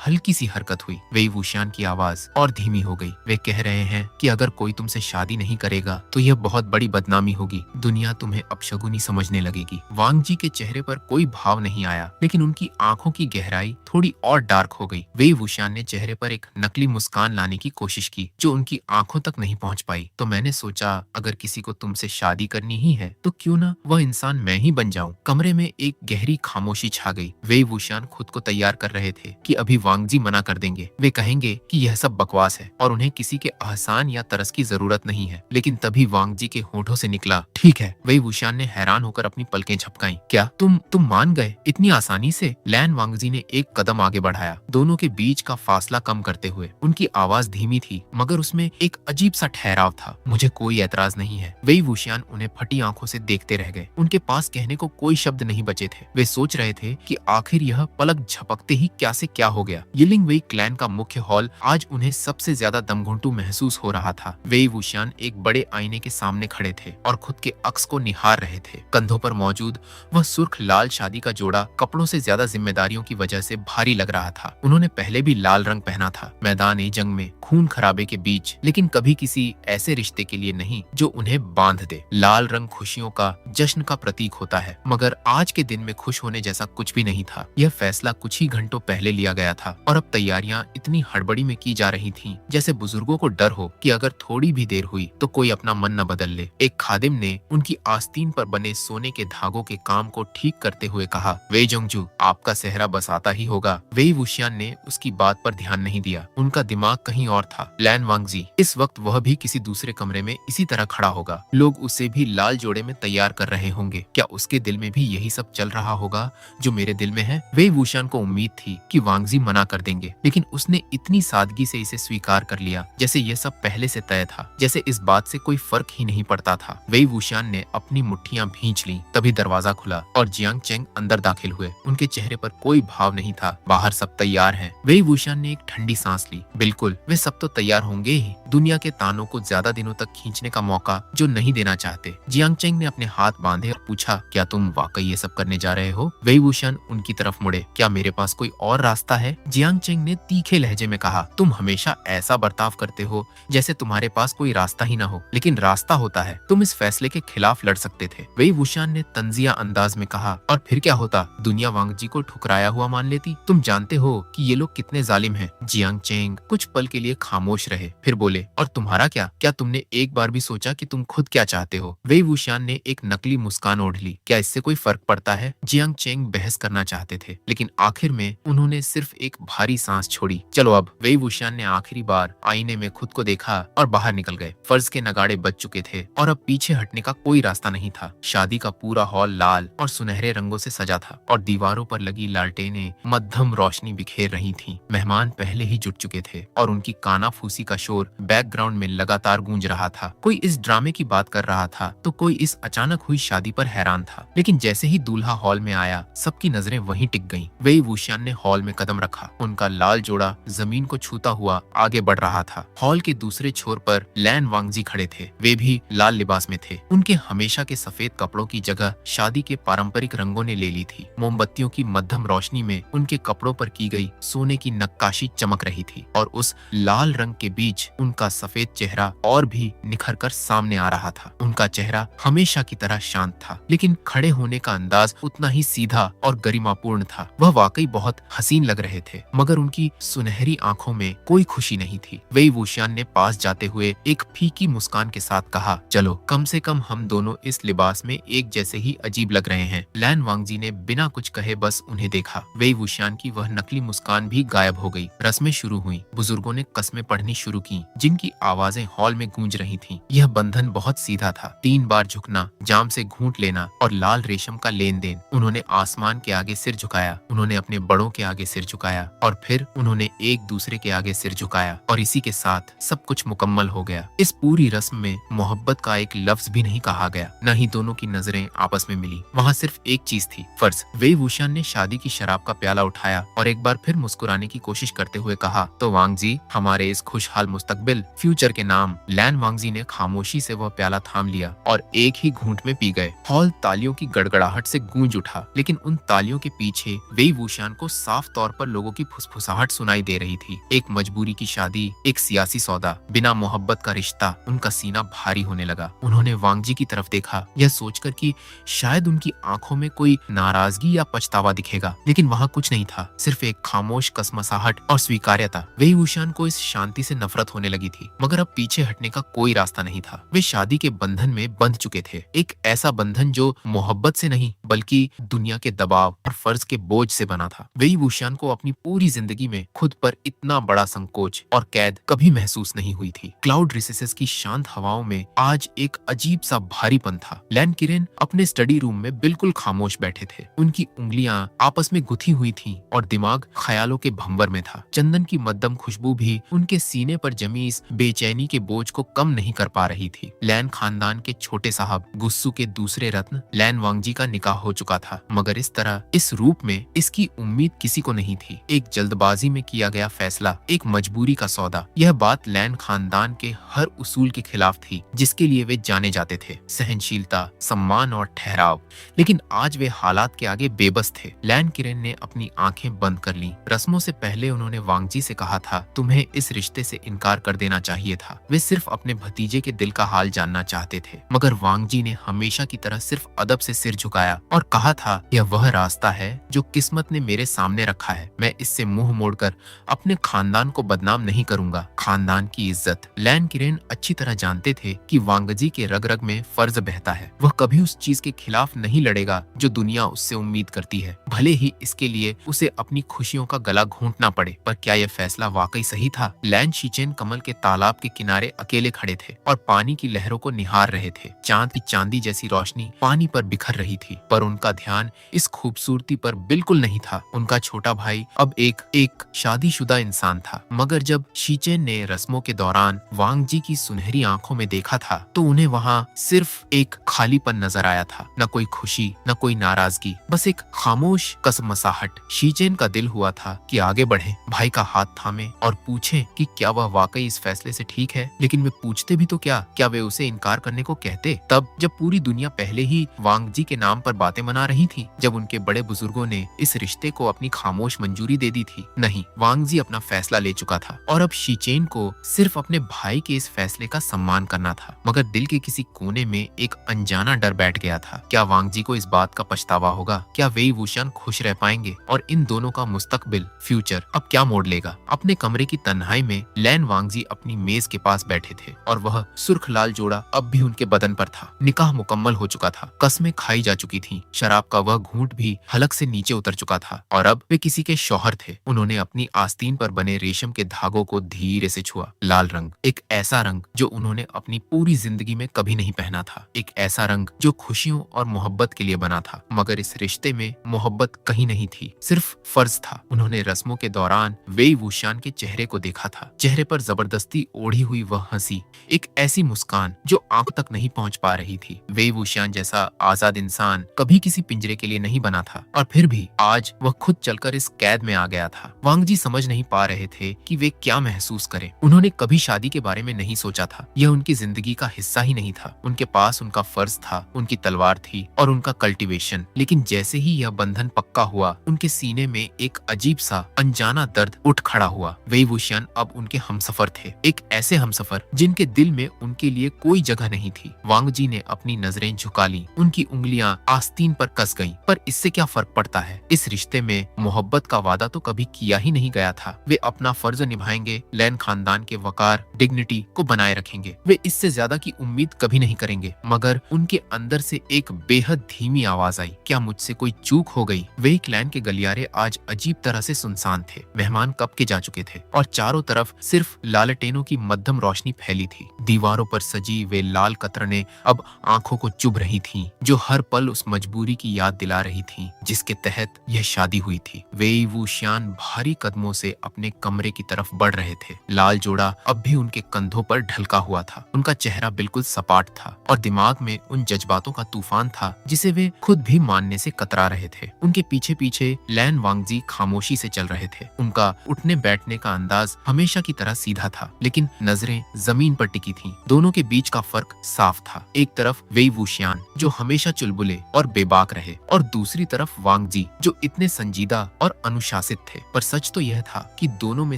हल्की सी हरकत हुई। वेई वुशियान की आवाज और धीमी हो गई। वे कह रहे हैं कि अगर कोई तुमसे शादी नहीं करेगा तो यह बहुत बड़ी बदनामी होगी। दुनिया तुम्हें अपशगुनी समझने लगेगी। वांगजी के चेहरे पर कोई भाव नहीं आया, लेकिन उनकी आंखों की गहराई थोड़ी और डार्क हो गई। वेई वुशियान ने चेहरे पर एक नकली मुस्कान लाने की कोशिश की जो उनकी आंखों तक नहीं पहुंच पाई। तो मैंने सोचा, अगर किसी को तुमसे शादी करनी ही है तो क्यों ना वह इंसान मैं ही बन जाऊं। कमरे में एक गहरी खामोशी छा गई। वेई वुशियान खुद को तैयार कर रहे थे कि अभी वांगजी मना कर देंगे। वे कहेंगे कि यह सब बकवास है और उन्हें किसी के एहसान या तरस की जरूरत नहीं है। लेकिन तभी वांगजी के होठों से निकला, ठीक है। वेई वुशियान ने हैरान होकर अपनी पलकें झपकाईं। क्या तुम मान गए इतनी आसानी से? लैन वांगजी ने एक कदम आगे बढ़ाया, दोनों के बीच का फासला कम करते हुए। उनकी आवाज धीमी थी मगर उसमें एक अजीब सा ठहराव था। मुझे कोई एतराज नहीं है। वेई वुशियान उन्हें फटी आंखों से देखते रह गए। उनके पास कहने को कोई शब्द नहीं बचे थे। वे सोच रहे थे कि आखिर यह पलक झपकते ही क्या से क्या हो गया। यिलिंग वेई क्लैन का मुख्य हॉल आज उन्हें सबसे ज्यादा दमघुंटू महसूस हो रहा था। वेई वुशियान एक बड़े आईने के सामने खड़े थे और खुद के अक्स को निहार रहे थे। कंधों पर मौजूद वह सुर्ख लाल शादी का जोड़ा कपड़ों से ज्यादा जिम्मेदारियों की वजह से भारी लग रहा था। उन्होंने पहले भी लाल रंग पहना था, मैदान जंग में खून खराबे के बीच, लेकिन कभी किसी ऐसे रिश्ते के लिए नहीं जो उन्हें बांध दे। लाल रंग खुशियों का, जश्न का प्रतीक होता है, मगर आज के दिन में खुश होने जैसा कुछ भी नहीं था। यह फैसला कुछ ही घंटों पहले लिया गया था और अब तैयारियां इतनी हड़बड़ी में की जा रही थीं, जैसे बुजुर्गों को डर हो कि अगर थोड़ी भी देर हुई तो कोई अपना मन न बदल ले। एक खादिम ने उनकी आस्तीन पर बने सोने के धागों के काम को ठीक करते हुए कहा, वेई जोंगजू, आपका सेहरा बस आता ही होगा। वेई वुशियान ने उसकी बात पर ध्यान नहीं दिया। उनका दिमाग कहीं और था। लैन वांगजी, इस वक्त वह भी किसी दूसरे कमरे में इसी तरह खड़ा होगा। लोग उसे भी लाल जोड़े में तैयार कर रहे होंगे। क्या उसके दिल में भी यही सब चल रहा होगा जो मेरे दिल में है? वेई वुशियान को उम्मीद थी कि वांगजी मना कर देंगे, लेकिन उसने इतनी सादगी से इसे स्वीकार कर लिया जैसे यह सब पहले से तय था, जैसे इस बात से कोई फर्क ही नहीं पड़ता था। वेई वुशियान ने अपनी मुट्ठियां भींच ली। तभी दरवाजा खुला और जियांग चेंग अंदर दाखिल हुए। उनके चेहरे पर कोई भाव नहीं था। बाहर सब तैयार हैं। वेई वुशियान ने एक ठंडी सांस ली। बिल्कुल, वे सब तो तैयार होंगे ही। दुनिया के तानों को ज्यादा दिनों तक खींचने का मौका जो नहीं देना चाहते। जियांग चेंग ने अपने हाथ बांधे और पूछा, क्या तुम वाकई ये सब करने जा रहे हो? वेई वुशन उनकी तरफ मुड़े, क्या मेरे पास कोई और रास्ता है? जियांग चेंग ने तीखे लहजे में कहा, तुम हमेशा ऐसा बर्ताव करते हो जैसे तुम्हारे पास कोई रास्ता ही ना हो, लेकिन रास्ता होता है। तुम इस फैसले के खिलाफ लड़ सकते थे। वेई वुशान ने तंजिया अंदाज में कहा, और फिर क्या होता? दुनिया वांग जी को ठुकराया हुआ मान लेती। तुम जानते हो कि ये लोग कितने जालिम हैं। जियांग चेंग कुछ पल के लिए खामोश रहे, फिर बोले, और तुम्हारा क्या? क्या तुमने एक बार भी सोचा कि तुम खुद क्या चाहते हो? वेई वुशान ने एक नकली मुस्कान ओढ़ ली, क्या इससे कोई फर्क पड़ता है? जियांग चेंग बहस करना चाहते थे, लेकिन आखिर में उन्होंने सिर्फ एक भारी सांस छोड़ी। चलो अब। वेई वुशान ने आखिरी बार आईने में खुद को देखा और बाहर निकल गए। फर्ज के नगाड़े बज चुके थे और अब पीछे हटने का कोई रास्ता नहीं था। शादी का पूरा हॉल लाल और सुनहरे रंगों से सजा था और दीवारों पर लगी लालटेनें मध्यम रोशनी बिखेर रही थीं। मेहमान पहले ही जुट चुके थे और उनकी कानाफूसी का शोर बैकग्राउंड में लगातार गूंज रहा था। कोई इस ड्रामे की बात कर रहा था तो कोई इस अचानक हुई शादी पर हैरान था। लेकिन जैसे ही दूल्हा हॉल में आया, सबकी नजरें वहीं टिक गईं। वेई वुशियान ने हॉल में कदम रखा। उनका लाल जोड़ा जमीन को छूता हुआ आगे बढ़ रहा था। हॉल के दूसरे छोर पर लैन वांगजी खड़े थे। वे भी लाल लिबास में थे। उनके हमेशा के सफेद कपड़ों की जगह शादी के पारंपरिक रंगों ने ले ली थी। मोमबत्तियों की मध्यम रोशनी में उनके कपड़ों पर की गई सोने की नक्काशी चमक रही थी और उस लाल रंग के बीच उनका सफेद चेहरा और भी निखर कर सामने आ रहा था। उनका चेहरा हमेशा की तरह शांत था, लेकिन खड़े होने का अंदाज उतना ही सीधा और गरिमापूर्ण था। वह वाकई बहुत हसीन लग रहे थे, मगर उनकी सुनहरी आंखों में कोई खुशी नहीं थी। वेई वुशियान ने पास जाते हुए एक फीकी मुस्कान के साथ कहा, चलो, कम से कम हम दोनों इस लिबास में एक जैसे ही अजीब लग रहे हैं। लैन वांगजी ने बिना कुछ कहे बस उन्हें देखा। वेई वुशियान की वह नकली मुस्कान भी गायब हो गई। रस्में शुरू हुई। बुजुर्गों ने कस्में पढ़नी शुरू की, जिनकी आवाजें हॉल में गूंज रही थीं। यह बंधन बहुत सीधा था। 3 बार झुकना, जाम से घूंट लेना और लाल रेशम का लेन देन। उन्होंने आसमान के आगे सिर झुकाया, उन्होंने अपने बड़ों के आगे सिर झुकाया और फिर उन्होंने एक दूसरे के आगे सिर झुकाया और इसी के साथ सब कुछ मुकम्मल हो गया। इस पूरी रस्म में मोहब्बत का एक लफ्ज भी नहीं कहा गया, न ही दोनों की नजरें आपस में मिली। वहाँ सिर्फ एक चीज थी, फर्ज। वेई वुशियान ने शादी की शराब का प्याला उठाया और एक बार फिर मुस्कुराने की कोशिश करते हुए कहा, तो वांगजी, हमारे इस खुशहाल मुस्तकबिल फ्यूचर के नाम। लैन वांगजी ने खामोशी से वह प्याला थाम लिया और एक ही घूंट में पी गए। हॉल तालियों की गड़गड़ाहट से गूंज उठा, लेकिन उन तालियों के पीछे वेई वुशियान को साफ तौर पर लोगों की फुसफुसाहट सुनाई दे रही थी। एक मजबूरी की शादी, एक सियासी सौदा, बिना मोहब्बत का रिश्ता। उनका सीना भारी होने लगा। उन्होंने वांगजी की तरफ देखा, यह सोचकर कि शायद उनकी आंखों में कोई नाराजगी या पछतावा दिखेगा, लेकिन वहाँ कुछ नहीं था, सिर्फ एक खामोश कसमसाहट और स्वीकार्यता। वेई वुशियान को इस शांति से नफरत होने लगी थी, मगर अब पीछे हटने का कोई रास्ता नहीं था। वे शादी के बंधन में बंध चुके थे, एक ऐसा बंधन जो मोहब्बत से नहीं बल्कि दुनिया के दबाव और फर्ज के बोझ से बना था। वेई वुशियान को अपनी पूरी जिंदगी में खुद पर इतना बड़ा संकोच और कैद कभी महसूस नहीं हुई थी। क्लाउड रिसेसेस की शांत हवाओं में आज एक अजीब सा भारीपन था। लैन किरेन अपने स्टडी रूम में बिल्कुल खामोश बैठे थे। उनकी उंगलियां आपस में गुथी हुई थीं और दिमाग ख्यालों के भंवर में था। चंदन की मध्यम खुशबू भी उनके सीने पर जमी इस बेचैनी के बोझ को कम नहीं कर पा रही थी। लैन खानदान के छोटे साहब गुस्सू के दूसरे रत्न लैन वांगजी का निकाह हो चुका था, मगर इस तरह, इस रूप में इसकी उम्मीद किसी को नहीं थी। एक जल्दबाजी में किया गया फैसला, एक मजबूरी का सौदा। यह बात लैन खानदान के हर उसूल के खिलाफ थी जिसके लिए वे जाने जाते थे, सहनशीलता, सम्मान और ठहराव। लेकिन आज वे हालात के आगे बेबस थे। लैन किरेन ने अपनी आंखें बंद कर लीं। रस्मों से पहले उन्होंने वांगजी से कहा था, तुम्हें इस रिश्ते से इनकार कर देना चाहिए था। वे सिर्फ अपने भतीजे के दिल का हाल जानना चाहते थे, मगर वांगजी ने हमेशा की तरह सिर्फ अदब से सिर झुकाया और कहा था, यह वह रास्ता है जो किस्मत ने मेरे सामने रखा है। मैं इससे मुंह मोड़कर अपने खानदान को बदनाम नहीं करूंगा। खानदान की इज्जत। लैन किरेन अच्छी तरह जानते थे कि वांगजी के रग रग में फर्ज बहता है। वह कभी उस चीज के खिलाफ नहीं लड़ेगा जो दुनिया उससे उम्मीद करती है, भले ही इसके लिए उसे अपनी खुशियों का गला घोंटना पड़े। पर क्या यह फैसला वाकई सही था? लैन शीचेन कमल के तालाब के किनारे अकेले खड़े थे और पानी की लहरों को निहार रहे थे। चांद की चांदी जैसी रोशनी पानी पर बिखर रही थी, पर उनका ध्यान इस खूबसूरती पर बिल्कुल नहीं था। उनका छोटा भाई अब एक शादीशुदा इंसान था, मगर जब शीचेन ने रस्मों के दौरान वांगजी की सुनहरी आंखों में देखा था तो उन्हें वहाँ सिर्फ एक खालीपन नजर आया था। न कोई खुशी, न कोई नाराजगी, बस एक खामोश कसमसाहट। शीचेन का दिल हुआ था कि आगे बढ़े, भाई का हाथ थामे और पूछे कि क्या वह वाकई इस फैसले से ठीक है, लेकिन वे पूछते भी तो क्या वे उसे इनकार करने को कहते? तब जब पूरी दुनिया पहले ही वांग जी के नाम पर बातें मना रही थी, जब उनके बड़े बुजुर्गों ने इस रिश्ते को अपनी खामोश मंजूरी दे दी थी। नहीं, वांग जी अपना फैसला ले चुका था और अब शीचेन को सिर्फ अपने भाई के इस फैसले का सम्मान करना था। मगर दिल के किसी कोने में एक अनजाना डर बैठ गया था। क्या वांग जी को इस बात का पछतावा होगा? क्या वेई वुशियान खुश रह पाएंगे? और इन दोनों का मुस्तकबिल, फ्यूचर अब क्या मोड़ लेगा? अपने कमरे की तन्हाई में लैन वांग जी अपनी मेज के पास बैठे थे और वह सुर्ख लाल जोड़ा अब भी उनके बदन पर था। निकाह मुकम्मल हो चुका था, कस्में खाई जा चुकी थीं, शराब का वह घूंट भी हलक से नीचे उतर चुका था और अब वे किसी के शौहर थे। उन्होंने अपनी आस्तीन पर बने रेशम के धागों को धीरे से छुआ। लाल रंग, एक ऐसा रंग जो उन्होंने अपनी पूरी जिंदगी में कभी नहीं पहना था, एक ऐसा रंग जो खुशियों और मोहब्बत के लिए बना था। मगर इस रिश्ते में मोहब्बत कहीं नहीं थी, सिर्फ फर्ज था। उन्होंने रस्मों के दौरान वेई वुशियान के चेहरे को देखा था, चेहरे पर जबरदस्ती ओढ़ी हुई वह हंसी, एक ऐसी मुस्कान जो आंख तक नहीं पहुंच पा रही थी। वेई वुशियान जैसा आजाद इंसान कभी किसी पिंजरे के लिए नहीं बना था और फिर भी आज वह खुद चलकर इस कैद में आ गया था। वांग जी समझ नहीं पा रहे थे कि वे क्या महसूस करें। उन्होंने कभी शादी के बारे में नहीं सोचा था, यह उनकी जिंदगी का हिस्सा ही नहीं था। उनके पास उनका फर्ज था, उनकी तलवार थी और उनका कल्टीवेशन। लेकिन जैसे ही यह बंधन पक्का हुआ, उनके सीने में एक अजीब सा अनजाना दर्द उठ खड़ा हुआ। वेई वुशियान अब उनके हमसफर थे, एक ऐसे हमसफर जिनके दिल में उनके लिए कोई जगह नहीं थी। वांग जी ने अपनी नजरें झुका ली, उनकी उंगलियां आस्तीन पर कस गईं। पर इससे क्या फर्क पड़ता है? इस रिश्ते में मोहब्बत का वादा तो कभी किया ही नहीं गया था। वे अपना फर्ज निभाएंगे, लैन खानदान के वकार, डिग्निटी को बनाए रखेंगे। वे इससे ज्यादा की उम्मीद कभी नहीं करेंगे। मगर उनके अंदर से एक बेहद धीमी आवाज आई, क्या मुझसे कोई चूक हो गई? वेई क्लैन के गलियारे आज अजीब तरह से सुनसान थे। मेहमान कब के जा चुके थे और चारों तरफ सिर्फ लालटेनों की मध्यम रोशनी फैली थी। दीवारों पर सजी वे लाल कतरने अब आंखों को चुभ रही थीं, जो हर पल उस मजबूरी की याद दिला रही थीं जिसके तहत यह शादी हुई थी। वेई वुशियान भारी कदमों से अपने कमरे की तरफ बढ़ रहे थे। लाल जोड़ा अब भी उनके कंधों पर ढलका हुआ था। उनका चेहरा बिल्कुल सपाट था और दिमाग में उन जज्बातों का तूफान था जिसे वे खुद भी मानने से कतरा रहे थे। उनके पीछे पीछे लैन वांगजी खामोशी से चल रहे थे। उनका उठने बैठने का अंदाज हमेशा की तरह सीधा था, लेकिन नजरें जमीन पर टिकी थीं। दोनों के बीच का फर्क साफ था। एक तरफ वेई वुशियान जो हमेशा चुलबुले और बेबाक रहे और दूसरी तरफ वांग जी जो इतने संजीदा और अनुशासित थे। पर सच तो यह था कि दोनों में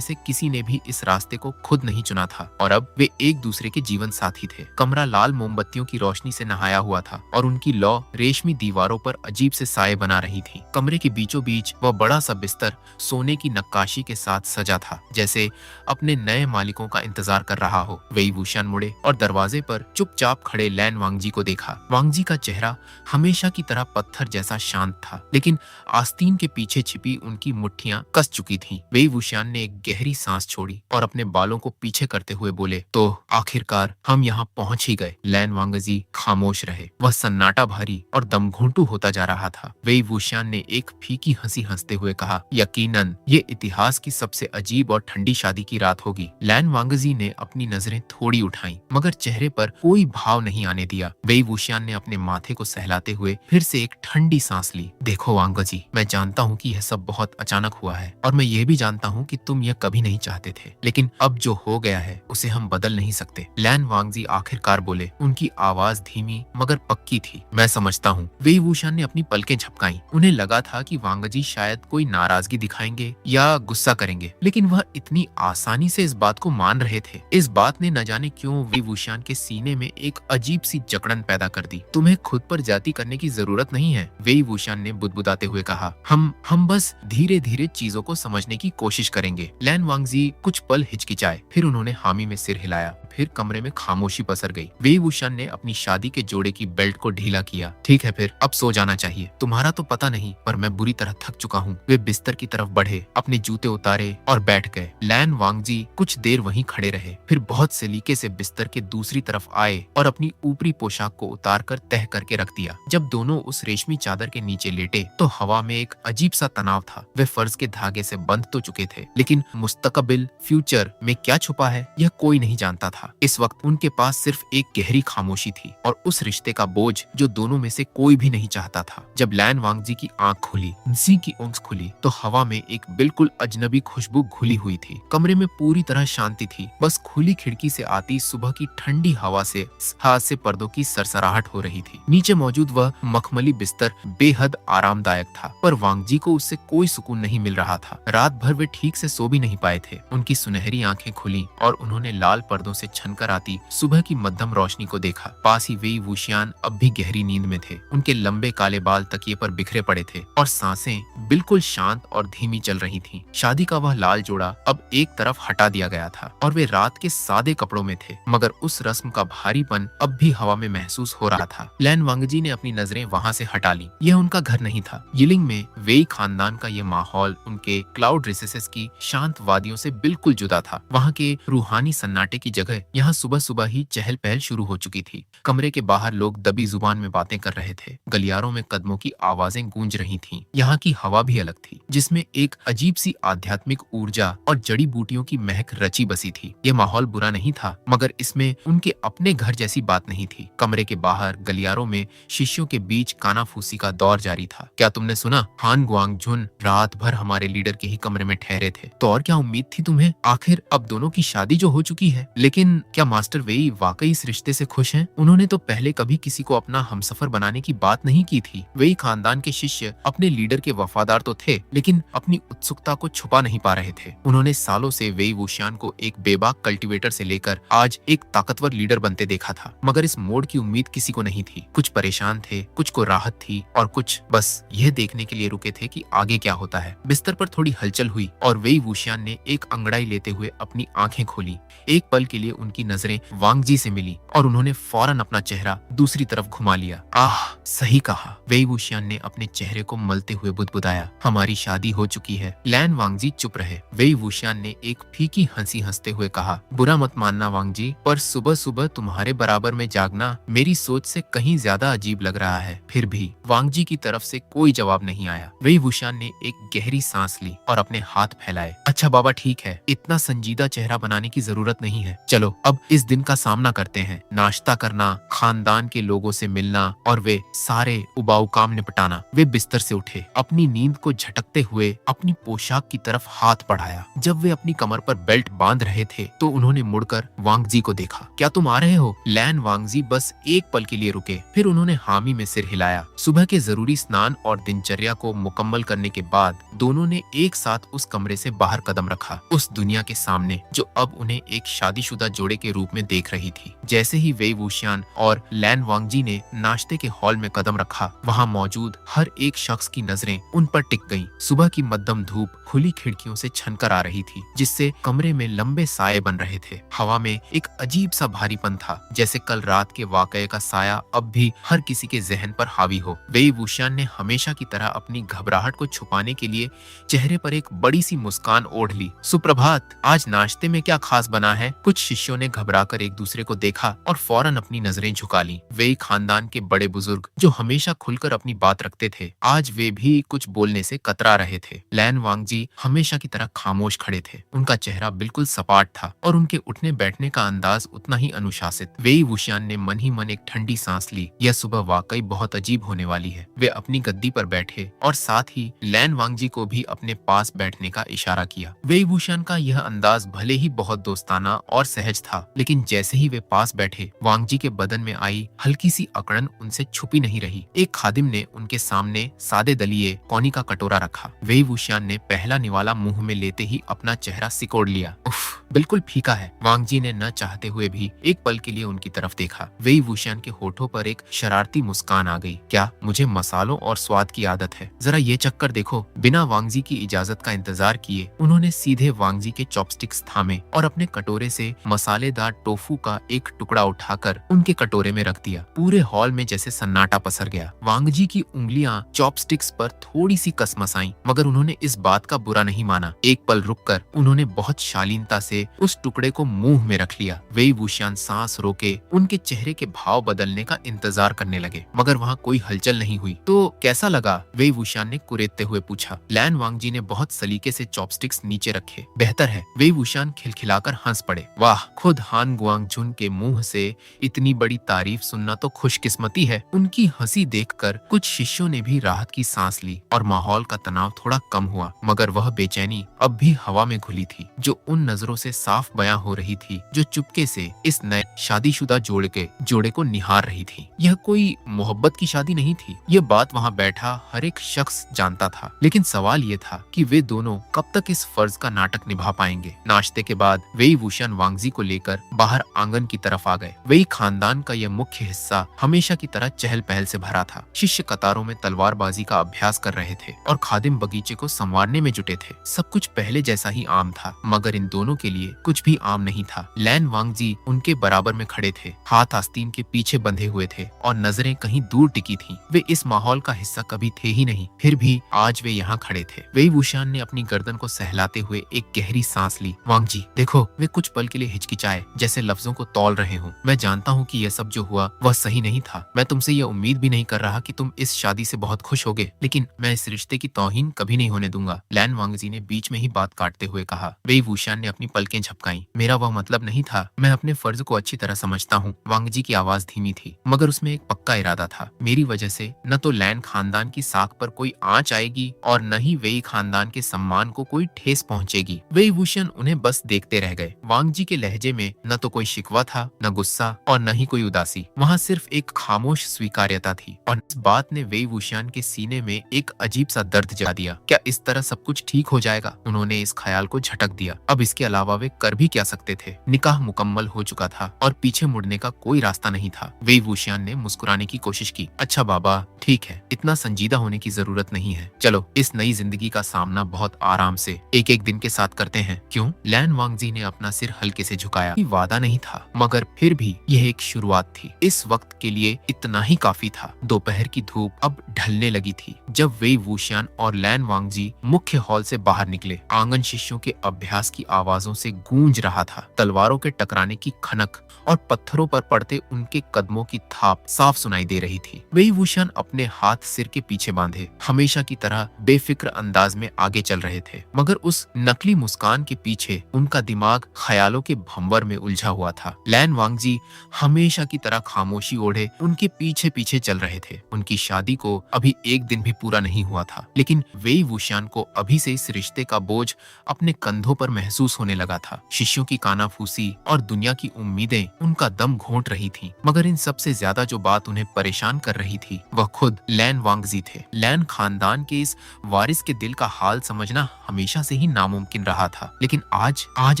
से किसी ने भी इस रास्ते को खुद नहीं चुना था और अब वे एक दूसरे के जीवन साथी थे। कमरा लाल मोमबत्तियों की रोशनी से नहाया हुआ था और उनकी लौ रेशमी दीवारों पर अजीब से साए बना रही थी। कमरे के बीचों बीच वह बड़ा सा बिस्तर सोने की नक्काशी के साथ सजा था, जैसे अपने नए मालिकों का इंतजार कर रहा हो। वेई वुशियान मुड़े और दरवाजे पर चुपचाप खड़े लैन वांगजी को देखा। वांगजी का चेहरा हमेशा की तरह पत्थर जैसा शांत था, लेकिन आस्तीन के पीछे छिपी उनकी मुट्ठियां कस चुकी थीं। वेई वुशियान ने एक गहरी सांस छोड़ी और अपने बालों को पीछे करते हुए बोले, तो आखिरकार हम यहाँ पहुंच ही गए। लैन वांगजी खामोश रहे। वह सन्नाटा भारी और दमघुंटू होता जा रहा था। वेई वुशियान ने एक फीकी हंसी हंसते हुए कहा, यकीनन ये इतिहास की सबसे अजीब और ठंडी शादी की रात होगी। लैन वांगजी ने अपनी नजरें थोड़ी उठाई, मगर चेहरे पर कोई भाव नहीं आने दिया। वेई वुशियान ने अपने माथे को सहलाते हुए फिर से एक ठंडी सांस ली। देखो वांगजी, मैं जानता हूँ कि यह सब बहुत अचानक हुआ है और मैं ये भी जानता हूँ कि तुम यह कभी नहीं चाहते थे, लेकिन अब जो हो गया है उसे हम बदल नहीं सकते। लैन वांगजी आखिरकार बोले। उनकी आवाज धीमी मगर पक्की थी। मैं समझता हूँ। वेई वुशियान ने अपनी पलकें झपकाई। उन्हें लगा था कि वांगजी शायद कोई नाराजगी दिखाएंगे या गुस्सा करेंगे, लेकिन वह इतनी आसानी से इस बात को मान रहे थे। इस बात ने न जाने क्यों वेई वुशियान के सीने में एक अजीब सी जकड़न पैदा कर दी। तुम्हें खुद पर जाती करने की जरूरत नहीं है, वेई वुशियान ने बुदबुदाते हुए कहा। हम बस धीरे धीरे चीजों को समझने की कोशिश करेंगे। लैन वांगजी कुछ पल हिचकिचाए, फिर उन्होंने हामी में सिर हिलाया। फिर कमरे में खामोशी पसर गई। वेई वुशियान ने अपनी शादी के जोड़े की बेल्ट को ढीला किया। ठीक है, फिर अब सो जाना चाहिए। तुम्हारा तो पता नहीं, पर मैं बुरी तरह थक चुका हूँ। वे बिस्तर की तरफ बढ़े, अपने जूते उतारे और बैठ गए। लैन वांगजी कुछ देर वहीं खड़े रहे, फिर बहुत सलीके से बिस्तर के दूसरी तरफ आए और अपनी ऊपरी पोशाक को उतार कर तह करके रख दिया। जब दोनों उस रेशमी चादर के नीचे लेटे तो हवा में एक अजीब सा तनाव था। वे फर्ज के धागे से बंध तो चुके थे, लेकिन मुस्तकबिल, फ्यूचर में क्या छुपा है यह कोई नहीं जानता था। था। इस वक्त उनके पास सिर्फ एक गहरी खामोशी थी और उस रिश्ते का बोझ जो दोनों में से कोई भी नहीं चाहता था। जब लैन वांगजी की आंख खुली, सी की आंख खुली, तो हवा में एक बिल्कुल अजनबी खुशबू घुली हुई थी। कमरे में पूरी तरह शांति थी। बस खुली खिड़की से आती सुबह की ठंडी हवा से हाथ से पर्दों की सरसराहट हो रही थी। नीचे मौजूद वह मखमली बिस्तर बेहद आरामदायक था, पर वांगजी को उससे कोई सुकून नहीं मिल रहा था। रात भर वे ठीक से सो भी नहीं पाए थे। उनकी सुनहरी आंखें खुली और उन्होंने लाल पर्दों से छनकर आती सुबह की मध्यम रोशनी को देखा। पास ही वेई वुशियान अब भी गहरी नींद में थे। उनके लंबे काले बाल तकिए पर बिखरे पड़े थे और सांसें बिल्कुल शांत और धीमी चल रही थीं। शादी का वह लाल जोड़ा अब एक तरफ हटा दिया गया था और वे रात के सादे कपड़ों में थे, मगर उस रस्म का भारीपन अब भी हवा में महसूस हो रहा था। लैन वांगजी ने अपनी नजरें वहां से हटा ली। यह उनका घर नहीं था। यिलिंग में वेई खानदान का यह माहौल उनके क्लाउड रिसेसेस की शांत वादियों से बिल्कुल जुदा था। वहाँ के रूहानी सन्नाटे की जगह यहाँ सुबह सुबह ही चहल पहल शुरू हो चुकी थी। कमरे के बाहर लोग दबी जुबान में बातें कर रहे थे। गलियारों में कदमों की आवाजें गूंज रही थीं। यहाँ की हवा भी अलग थी, जिसमें एक अजीब सी आध्यात्मिक ऊर्जा और जड़ी बूटियों की महक रची बसी थी। यह माहौल बुरा नहीं था, मगर इसमें उनके अपने घर जैसी बात नहीं थी। कमरे के बाहर गलियारों में शिष्यों के बीच कानाफूसी का दौर जारी था। क्या तुमने सुना? हान गुआंगजुन रात भर हमारे लीडर के ही कमरे में ठहरे थे। तो और क्या उम्मीद थी तुम्हें? आखिर अब दोनों की शादी जो हो चुकी है। लेकिन क्या मास्टर वेई वाकई इस रिश्ते से खुश हैं? उन्होंने तो पहले कभी किसी को अपना हमसफर बनाने की बात नहीं की थी। वेई खानदान के शिष्य अपने लीडर के वफादार तो थे, लेकिन अपनी उत्सुकता को छुपा नहीं पा रहे थे। उन्होंने सालों से वेई वुशियान को एक बेबाक कल्टीवेटर से लेकर आज एक ताकतवर लीडर बनते देखा था, मगर इस मोड़ की उम्मीद किसी को नहीं थी। कुछ परेशान थे, कुछ को राहत थी और कुछ बस यह देखने के लिए रुके थे कि आगे क्या होता है। बिस्तर पर थोड़ी हलचल हुई और वेई वुशियान ने एक अंगड़ाई लेते हुए अपनी आंखें खोली। एक पल के लिए उनकी नजरें वांगजी से मिली और उन्होंने फौरन अपना चेहरा दूसरी तरफ घुमा लिया। आह, सही कहा, वेई वुशियान ने अपने चेहरे को मलते हुए बुदबुदाया। हमारी शादी हो चुकी है। लैन वांगजी चुप रहे। वेई वुशियान ने एक फीकी हंसी हंसते हुए कहा, बुरा मत मानना वांगजी, पर सुबह सुबह तुम्हारे बराबर में जागना मेरी सोच से कहीं ज्यादा अजीब लग रहा है। फिर भी वांगजी की तरफ से कोई जवाब नहीं आया। वेई वुशियान ने एक गहरी सांस ली और अपने हाथ फैलाए। अच्छा बाबा, ठीक है, इतना संजीदा चेहरा बनाने की जरूरत नहीं है। चलो अब इस दिन का सामना करते हैं। नाश्ता करना, खानदान के लोगों से मिलना और वे सारे उबाऊ काम निपटाना। वे बिस्तर से उठे, अपनी नींद को झटकते हुए अपनी पोशाक की तरफ हाथ बढ़ाया। जब वे अपनी कमर पर बेल्ट बांध रहे थे तो उन्होंने मुड़कर वांगजी को देखा। क्या तुम आ रहे हो? लैन वांगजी बस एक पल के लिए रुके, फिर उन्होंने हामी में सिर हिलाया। सुबह के जरूरी स्नान और दिनचर्या को मुकम्मल करने के बाद दोनों ने एक साथ उस कमरे से बाहर कदम रखा, उस दुनिया के सामने जो अब उन्हें एक शादीशुदा जोड़े के रूप में देख रही थी। जैसे ही वेई वुशियान और लैन वांगजी ने नाश्ते के हॉल में कदम रखा, वहाँ मौजूद हर एक शख्स की नजरें उन पर टिक गईं। सुबह की मध्यम धूप खुली खिड़कियों से छनकर आ रही थी, जिससे कमरे में लंबे साये बन रहे थे। हवा में एक अजीब सा भारीपन था, जैसे कल रात के वाकये का साया अब भी हर किसी के जहन पर हावी हो। वेई वुशियान ने हमेशा की तरह अपनी घबराहट को छुपाने के लिए चेहरे पर एक बड़ी सी मुस्कान ओढ़ ली। सुप्रभात, आज नाश्ते में क्या खास बना है? कुछ शिष्यों ने घबराकर एक दूसरे को देखा और फौरन अपनी नजरें झुका ली। वेई खानदान के बड़े बुजुर्ग जो हमेशा खुलकर अपनी बात रखते थे, आज वे भी कुछ बोलने से कतरा रहे थे। लैन वांगजी हमेशा की तरह खामोश खड़े थे। उनका चेहरा बिल्कुल सपाट था और उनके उठने बैठने का अंदाज उतना ही अनुशासित। वेई वुशियान ने मन ही मन एक ठंडी सांस ली। यह सुबह वाकई बहुत अजीब होने वाली है। वे अपनी गद्दी पर बैठे और साथ ही लैन वांगजी को भी अपने पास बैठने का इशारा किया। वेई वुशियान का यह अंदाज भले ही बहुत दोस्ताना और सहज था, लेकिन जैसे ही वे पास बैठे, वांगजी के बदन में आई हल्की सी अकड़न उनसे छुपी नहीं रही। एक खादिम ने उनके सामने सादे दलिए कौनी का कटोरा रखा। वेई वुशियान ने पहला निवाला मुंह में लेते ही अपना चेहरा सिकोड़ लिया। उफ, बिल्कुल फीका है। वांगजी ने न चाहते हुए भी एक पल के लिए उनकी तरफ देखा। वेई वुशियान के होठों पर एक शरारती मुस्कान आ गई। क्या मुझे मसालों और स्वाद की आदत है? जरा ये चक्कर देखो। बिना वांगजी की इजाजत का इंतजार किए उन्होंने सीधे वांगजी के चॉपस्टिक्स थामे और अपने कटोरे से मसालेदार टोफू का एक टुकड़ा उठाकर उनके कटोरे में रख दिया। पूरे हॉल में जैसे सन्नाटा पसर गया। वांगजी की उंगलियां चॉपस्टिक्स पर थोड़ी सी कसमस आईं, मगर उन्होंने इस बात का बुरा नहीं माना। एक पल रुककर उन्होंने बहुत शालीनता से उस टुकड़े को मुंह में रख लिया। वेई वुशियान सांस रोके उनके चेहरे के भाव बदलने का इंतजार करने लगे, मगर वहाँ कोई हलचल नहीं हुई। तो कैसा लगा? वेई वुशियान ने कुरेदते हुए पूछा। लैन वांगजी ने बहुत सलीके से चॉपस्टिक्स नीचे रखे। बेहतर है। वेई वुशियान खिलखिलाकर हंस पड़े। वाह, खुद हान गुआंगजुन के मुंह से इतनी बड़ी तारीफ सुनना तो खुशकिस्मती है। उनकी हंसी देखकर कुछ शिष्यों ने भी राहत की सांस ली और माहौल का तनाव थोड़ा कम हुआ, मगर वह बेचैनी अब भी हवा में घुली थी, जो उन नजरों से साफ बयां हो रही थी, जो चुपके से इस नए शादीशुदा जोड़े को निहार रही थी। यह कोई मोहब्बत की शादी नहीं थी, यह बात वहाँ बैठा हर एक शख्स जानता था। लेकिन सवाल ये था कि वे दोनों कब तक इस फर्ज का नाटक निभा पाएंगे। नाश्ते के बाद वेई वुशन वांगजी को लेकर बाहर आंगन की तरफ आ गए। वेई खानदान का यह मुख्य हिस्सा हमेशा की तरह चहल पहल से भरा था। शिष्य कतारों में तलवारबाजी का अभ्यास कर रहे थे और खादिम बगीचे को संवारने में जुटे थे। सब कुछ पहले जैसा ही आम था, मगर इन दोनों के लिए कुछ भी आम नहीं था। लैन वांगजी उनके बराबर में खड़े थे, हाथ आस्तीन के पीछे बंधे हुए थे और नजरें कहीं दूर टिकी थीं। वे इस माहौल का हिस्सा कभी थे ही नहीं, फिर भी आज वे यहाँ खड़े थे। वेई वुशान ने अपनी गर्दन को सहलाते हुए एक गहरी सांस ली। वांगजी देखो, वे कुछ पल के लिए हिचकिचाए, जैसे लफ्जों को तौल रहे हो। मैं जानता हूँ कि यह सब जो हुआ वह सही नहीं था। मैं तुमसे यह उम्मीद भी नहीं कर रहा कि तुम इस शादी से बहुत खुश होगे, लेकिन मैं इस रिश्ते की तौहीन कभी नहीं होने दूंगा। लैन वांगजी ने बीच में ही बात काटते हुए कहा। वेई वुशान ने अपनी पलकें झपकाईं। मेरा वह मतलब नहीं था, मैं अपने फर्ज को अच्छी तरह समझता हूँ। वांगजी की आवाज धीमी थी, मगर उसमें एक पक्का इरादा था। मेरी वजह से न तो लैन खानदान की साख पर कोई आंच आएगी और न ही वेई खानदान के सम्मान को कोई ठेस पहुंचेगी। वेई वुशन उन्हें बस देखते रह गए। वांगजी के लहजे में न तो कोई शिकवा था, न गुस्सा और न ही कोई उदासी। वहाँ सिर्फ एक खामोश स्वीकार्यता थी, और इस बात ने वेई वुशान के सीने में एक अजीब सा दर्द जगा दिया। क्या इस तरह सब कुछ ठीक हो जाएगा? उन्होंने इस ख्याल को झटक दिया। अब इसके अलावा वे कर भी क्या सकते थे? निकाह मुकम्मल हो चुका था और पीछे मुड़ने का कोई रास्ता नहीं था। वेई वुशान ने मुस्कुराने की कोशिश की। अच्छा बाबा, ठीक है, इतना संजीदा होने की जरूरत नहीं है। चलो इस नई जिंदगी का सामना बहुत आराम से एक एक दिन के साथ करते हैं। क्यों? लैन वांगजी ने अपना सिर हल्के से झुकाया। वादा नहीं था, मगर फिर भी यह एक शुरुआत थी। इस वक्त के लिए इतना ही काफी था। दोपहर की धूप अब ढलने लगी थी जब वेई वुशियान और लैन वांगजी मुख्य हॉल से बाहर निकले। आंगन शिष्यों के अभ्यास की आवाजों से गूंज रहा था। तलवारों के टकराने की खनक और पत्थरों पर पड़ते उनके कदमों की थाप साफ सुनाई दे रही थी। वेई वुशियान अपने हाथ सिर के पीछे बांधे हमेशा की तरह बेफिक्र अंदाज में आगे चल रहे थे, मगर उस नकली मुस्कान के पीछे उनका दिमाग ख्यालों के भंवर में उलझा हुआ था। लैन वांगजी हमेशा की तरह खामोशी ओढ़े उनके पीछे पीछे चल रहे थे। उनकी शादी को अभी एक दिन भी पूरा नहीं हुआ था, लेकिन वेई वुशियान को अभी से इस रिश्ते का बोझ अपने कंधों पर महसूस होने लगा था। शिष्यों की कानाफूसी और दुनिया की उम्मीदें उनका दम घोंट रही थीं, मगर इन सबसे ज्यादा जो बात उन्हें परेशान कर रही थी वह खुद लैन वांगजी थे। लैन खानदान के इस वारिस के दिल का हाल समझना हमेशा से ही नामुमकिन रहा था, लेकिन आज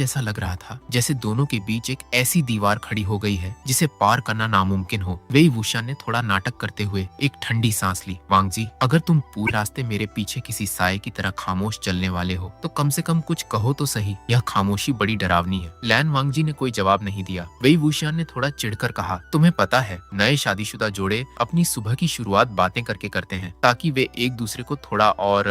ऐसा लग रहा था जैसे दोनों के बीच एक ऐसी दीवार खड़ी हो गई है जिसे पार करना नामुमकिन हो। वेई वुशियान ने थोड़ा नाटक करते हुए एक ठंडी सांस ली। वांगजी, अगर तुम पूरे रास्ते मेरे पीछे किसी साए की तरह खामोश चलने वाले हो तो कम से कम कुछ कहो तो सही। यह खामोशी बड़ी डरावनी है। लैन वांगजी ने कोई जवाब नहीं दिया। वेई वुशियान ने थोड़ा चिढ़कर कहा, तुम्हें पता है नए शादीशुदा जोड़े अपनी सुबह की शुरुआत बातें करके करते हैं ताकि वे एक दूसरे को थोड़ा और